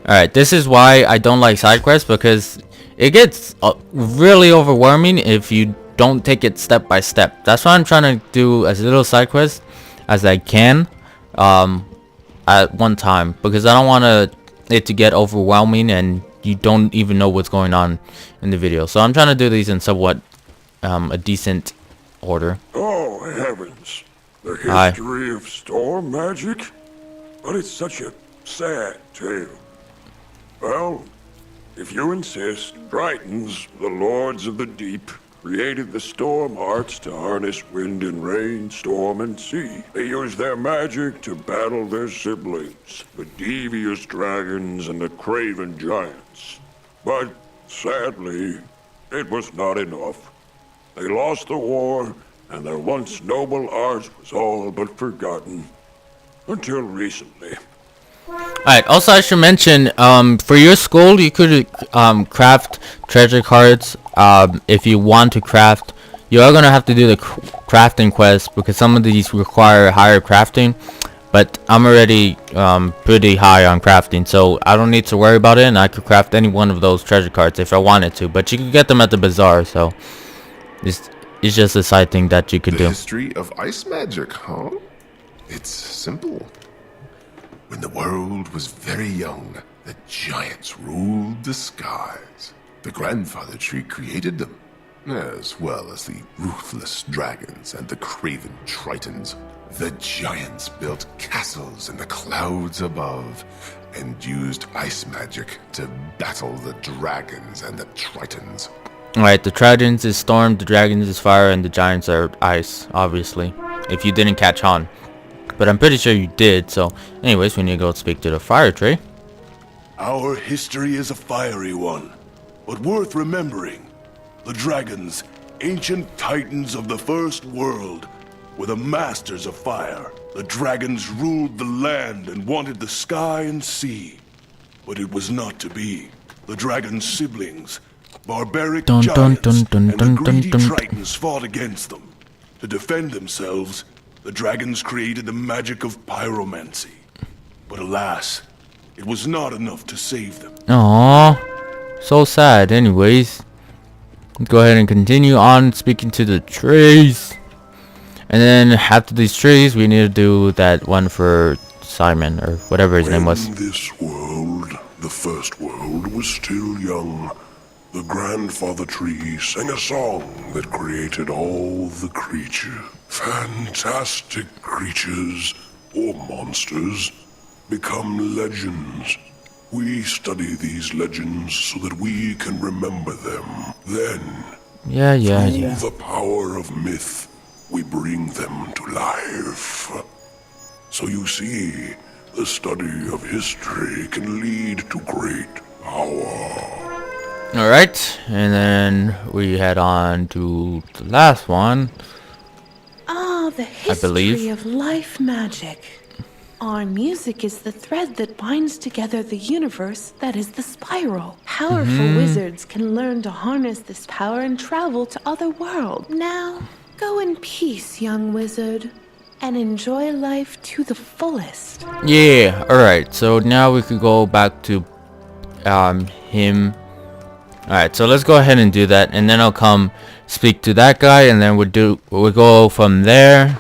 Alright, this is why I don't like side quests, because it gets really overwhelming if you don't take it step by step. That's why I'm trying to do as little side quests as I can at one time, because I don't want it to get overwhelming and you don't even know what's going on in the video. So I'm trying to do these in somewhat a decent order. Oh, heavens. The Hi. history of storm magic? But it's such a sad tale. Well, if you insist, Tritons, the lords of the deep, created the storm arts to harness wind and rain, storm and sea. They used their magic to battle their siblings, the devious dragons and the craven giants. But sadly, it was not enough. They lost the war, and their once noble art was all but forgotten. Until recently. Alright, also I should mention, for your school, you could craft treasure cards. If you want to craft, you are going to have to do the crafting quest, because some of these require higher crafting. But I'm already pretty high on crafting, so I don't need to worry about it, and I could craft any one of those treasure cards if I wanted to. But you can get them at the bazaar, so it's just a side thing that you could do. The history of ice magic, huh? It's simple. When the world was very young, the giants ruled the skies. The grandfather tree created them, as well as the ruthless dragons and the craven tritons. The giants built castles in the clouds above and used ice magic to battle the dragons and the tritons. Alright, the tritons is storm, the dragons is fire, and the giants are ice, obviously. If you didn't catch on. But I'm pretty sure you did, so anyways, we need to go speak to the fire tree. Our history is a fiery one, but worth remembering. The dragons, ancient titans of the first world, were the masters of fire. The dragons ruled the land and wanted the sky and sea. But it was not to be. The dragons' siblings, barbaric giants, and the greedy tritons fought against them. To defend themselves, the dragons created the magic of pyromancy. But alas, it was not enough to save them. Aww, so sad. Anyways, let's go ahead and continue on speaking to the trees. And then after these trees, we need to do that one for Simon, or whatever his name was. When this world, the first world, was still young, the grandfather tree sang a song that created all the creatures. Fantastic creatures, or monsters, become legends. We study these legends so that we can remember them. Then, through the power of myth, we bring them to life. So you see, the study of history can lead to great power. Alright, and then we head on to the last one. Ah, the history of life magic. Our music is the thread that binds together the universe that is the spiral. Powerful wizards can learn to harness this power and travel to other worlds. Now, go in peace, young wizard, and enjoy life to the fullest. Yeah, alright, so now we could go back to him. Alright, so let's go ahead and do that, and then I'll come speak to that guy, and then we'll go from there,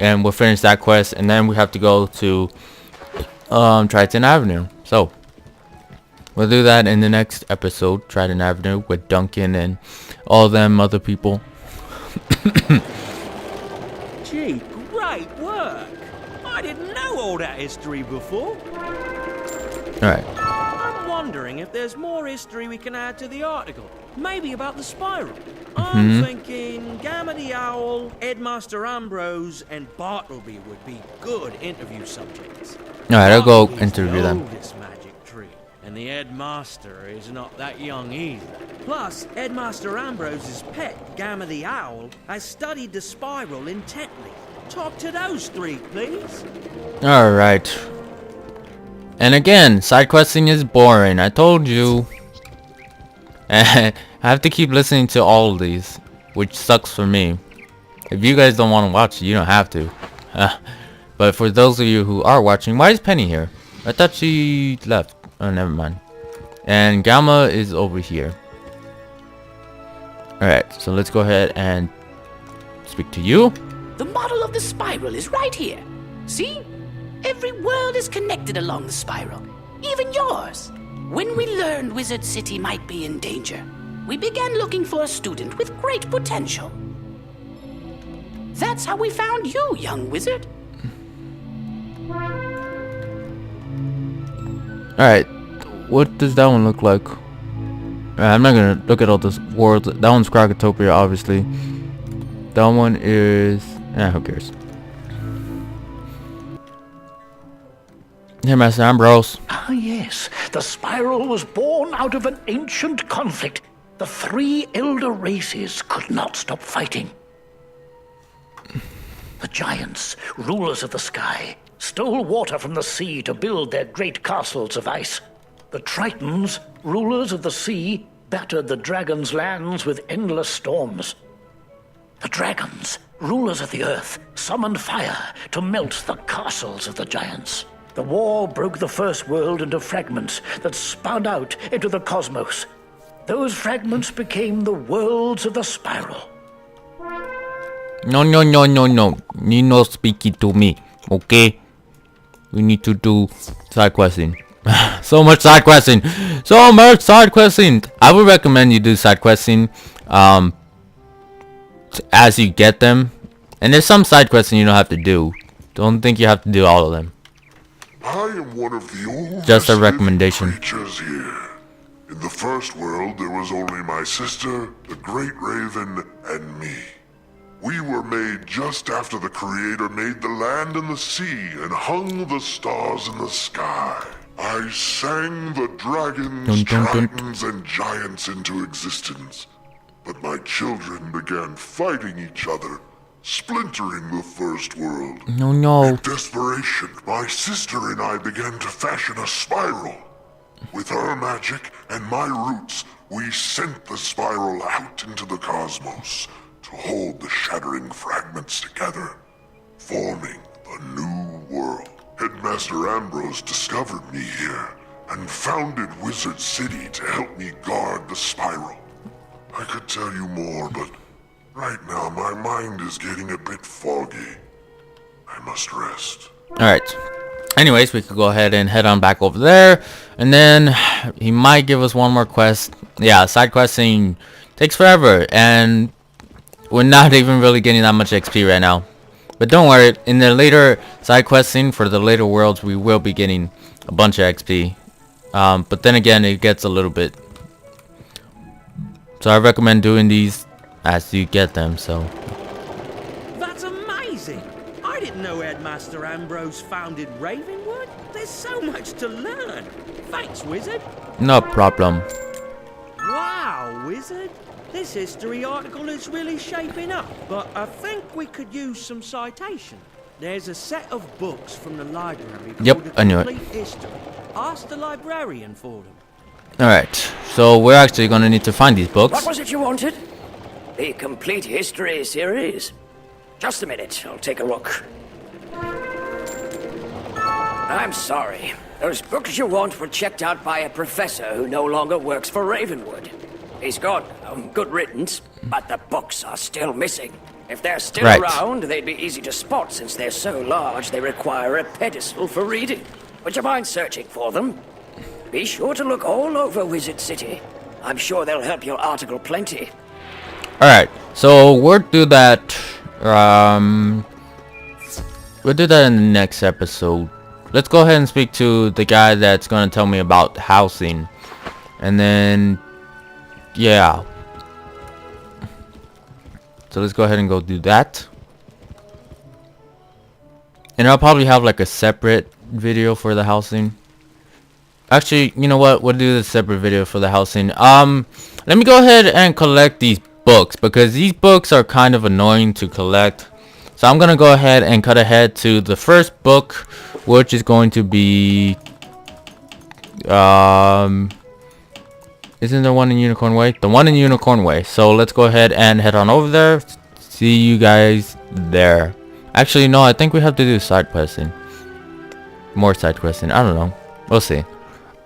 and we'll finish that quest, and then we have to go to Triton Avenue. So we'll do that in the next episode, Triton Avenue, with Duncan and all them other people. Gee, great work! I didn't know all that history before. Alright. I'm wondering if there's more history we can add to the article. Maybe about the spiral. I'm thinking Gamma the Owl, Headmaster Ambrose, and Bartleby would be good interview subjects. Alright, I'll go interview them. This magic tree, and the Headmaster is not that young either. Plus, Headmaster Ambrose's pet, Gamma the Owl, has studied the spiral intently. Talk to those three, please. Alright. And again, side questing is boring. I told you. I have to keep listening to all of these, which sucks for me. If you guys don't want to watch it, you don't have to. But for those of you who are watching, why is Penny here? I thought she left. Oh, never mind. And Gamma is over here. Alright, so let's go ahead and speak to you. The model of the spiral is right here. See? Every world is connected along the spiral. Even yours. When we learned Wizard City might be in danger, we began looking for a student with great potential. That's how we found you, young wizard. Alright, what does that one look like? I'm not gonna look at all this world. That one's Krakatopia, obviously. That one is... who cares? Here, Master Ambrose. Ah, yes. The spiral was born out of an ancient conflict. The three elder races could not stop fighting. The giants, rulers of the sky, stole water from the sea to build their great castles of ice. The Tritons, rulers of the sea, battered the dragons' lands with endless storms. The dragons, rulers of the earth, summoned fire to melt the castles of the giants. The war broke the first world into fragments that spun out into the cosmos. Those fragments became the worlds of the spiral. No. You no speaking to me, okay? We need to do side questing. So much side questing. So much side questing. I would recommend you do side questing as you get them. And there's some side questing you don't have to do. Don't think you have to do all of them. I am one of the oldest Just a recommendation. creatures here. In the first world, there was only my sister, the Great Raven, and me. We were made just after the Creator made the land and the sea and hung the stars in the sky. I sang the dragons, tritons, and giants into existence. But my children began fighting each other, splintering the first world. No. In desperation, my sister and I began to fashion a spiral. With her magic and my roots, we sent the spiral out into the cosmos to hold the shattering fragments together, forming a new world. Headmaster Ambrose discovered me here and founded Wizard City to help me guard the spiral. I could tell you more, but right now my mind is getting a bit foggy. I must rest. Alright. Anyways, we could go ahead and head on back over there. And then he might give us one more quest. Yeah, side questing takes forever. And we're not even really getting that much XP right now. But don't worry, in the later side questing for the later worlds, we will be getting a bunch of XP. But then again, it gets a little bit. So I recommend doing these as you get them, so. That's amazing! I didn't know Headmaster Ambrose founded Ravenwood. There's so much to learn. Thanks, Wizard. No problem. Wow, Wizard. This history article is really shaping up, but I think we could use some citation. There's a set of books from the library called Yep, I knew it. Complete History. Ask the librarian for them. Alright, so we're actually gonna need to find these books. What was it you wanted? The Complete History series. Just a minute, I'll take a look. I'm sorry. Those books you want were checked out by a professor who no longer works for Ravenwood. He's gone now, good riddance, but the books are still missing. If they're still around, they'd be easy to spot since they're so large they require a pedestal for reading. Would you mind searching for them? Be sure to look all over Wizard City. I'm sure they'll help your article plenty. Alright, so we'll do that. We'll do that in the next episode. Let's go ahead and speak to the guy that's gonna tell me about housing. And then yeah. So let's go ahead and go do that. And I'll probably have like a separate video for the housing. Actually, you know what? We'll do the separate video for the housing. Let me go ahead and collect these books because these books are kind of annoying to collect. So I'm gonna go ahead and cut ahead to the first book, which is going to be Isn't there one in Unicorn Way? The one in Unicorn Way. So let's go ahead and head on over there. See you guys there. Actually, no, I think we have to do side questing. More side questing. I don't know. We'll see.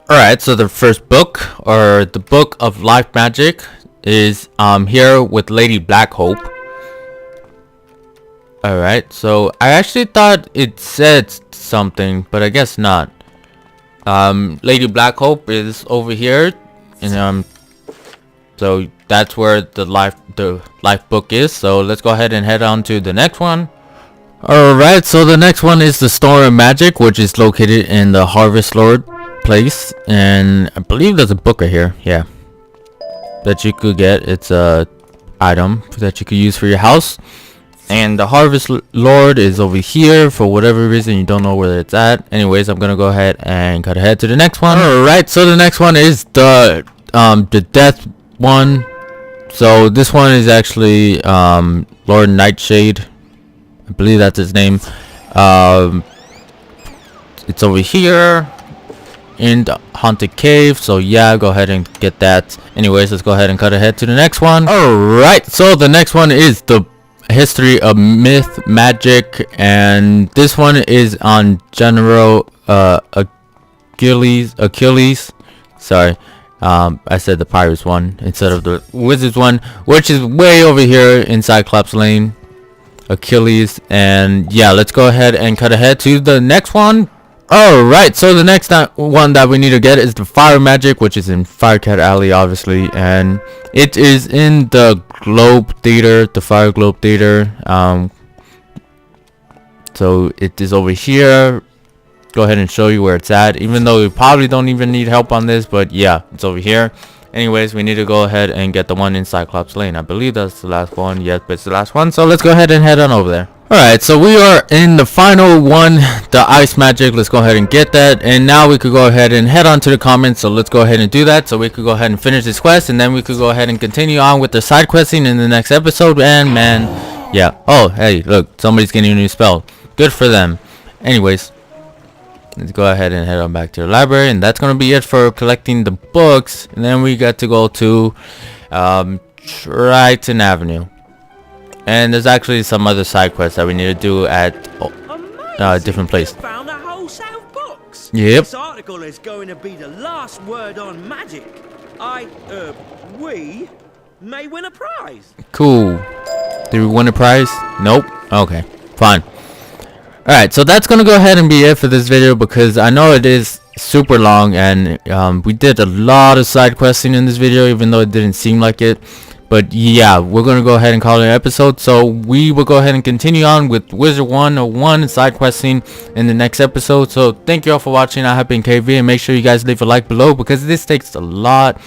Alright, so the first book, or the Book of Life Magic, is here with Lady Blackhope. Alright, so I actually thought it said something, but I guess not. Lady Blackhope is over here, and so that's where the life book is. So let's go ahead and head on to the next one. Alright, so the next one is the Store of Magic, which is located in the Harvest Lord place, and I believe there's a book right here, yeah, that you could get. It's a item that you could use for your house. And the Harvest Lord is over here. For whatever reason, you don't know where it's at. Anyways, I'm gonna go ahead and cut ahead to the next one. Alright, so the next one is the death one. So this one is actually Lord Nightshade, I believe that's his name. It's over here in the haunted cave. So yeah, go ahead and get that. Anyways, let's go ahead and cut ahead to the next one. Alright, so the next one is the History of Myth Magic, and this one is on General Achilles. Sorry, I said the Pirates one instead of the Wizards one, which is way over here in Cyclops Lane. Achilles. And yeah, let's go ahead and cut ahead to the next one. Alright, so the next one that we need to get is the Fire Magic, which is in Firecat Alley, obviously, and it is in the Globe Theater, the Fire Globe Theater. So it is over here. Go ahead and show you where it's at, even though we probably don't even need help on this, but yeah, it's over here. Anyways, we need to go ahead and get the one in Cyclops Lane. I believe that's the last one. Yes, but it's the last one. So let's go ahead and head on over there. Alright, so we are in the final one, the Ice Magic. Let's go ahead and get that. And now we could go ahead and head on to the comments. So let's go ahead and do that. So we could go ahead and finish this quest. And then we could go ahead and continue on with the side questing in the next episode. And man, yeah. Oh, hey, look. Somebody's getting a new spell. Good for them. Anyways, let's go ahead and head on back to the library. And that's going to be it for collecting the books. And then we got to go to Triton Avenue. And there's actually some other side quests that we need to do at a different place. Found a wholesale box. Yep. This article is going to be the last word on magic. We may win a prize. Cool. Did we win a prize? Nope. Okay. Fine. Alright, so that's gonna go ahead and be it for this video, because I know it is super long, and we did a lot of side questing in this video, even though it didn't seem like it. But yeah, we're going to go ahead and call it an episode. So we will go ahead and continue on with Wizard 101 side questing in the next episode. So thank you all for watching. I have been KV, and make sure you guys leave a like below, because this takes a lot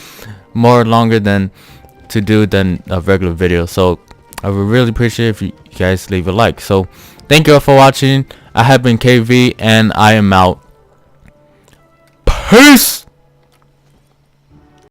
more longer than to do than a regular video. So I would really appreciate if you guys leave a like. So thank you all for watching. I have been KV, and I am out. Peace.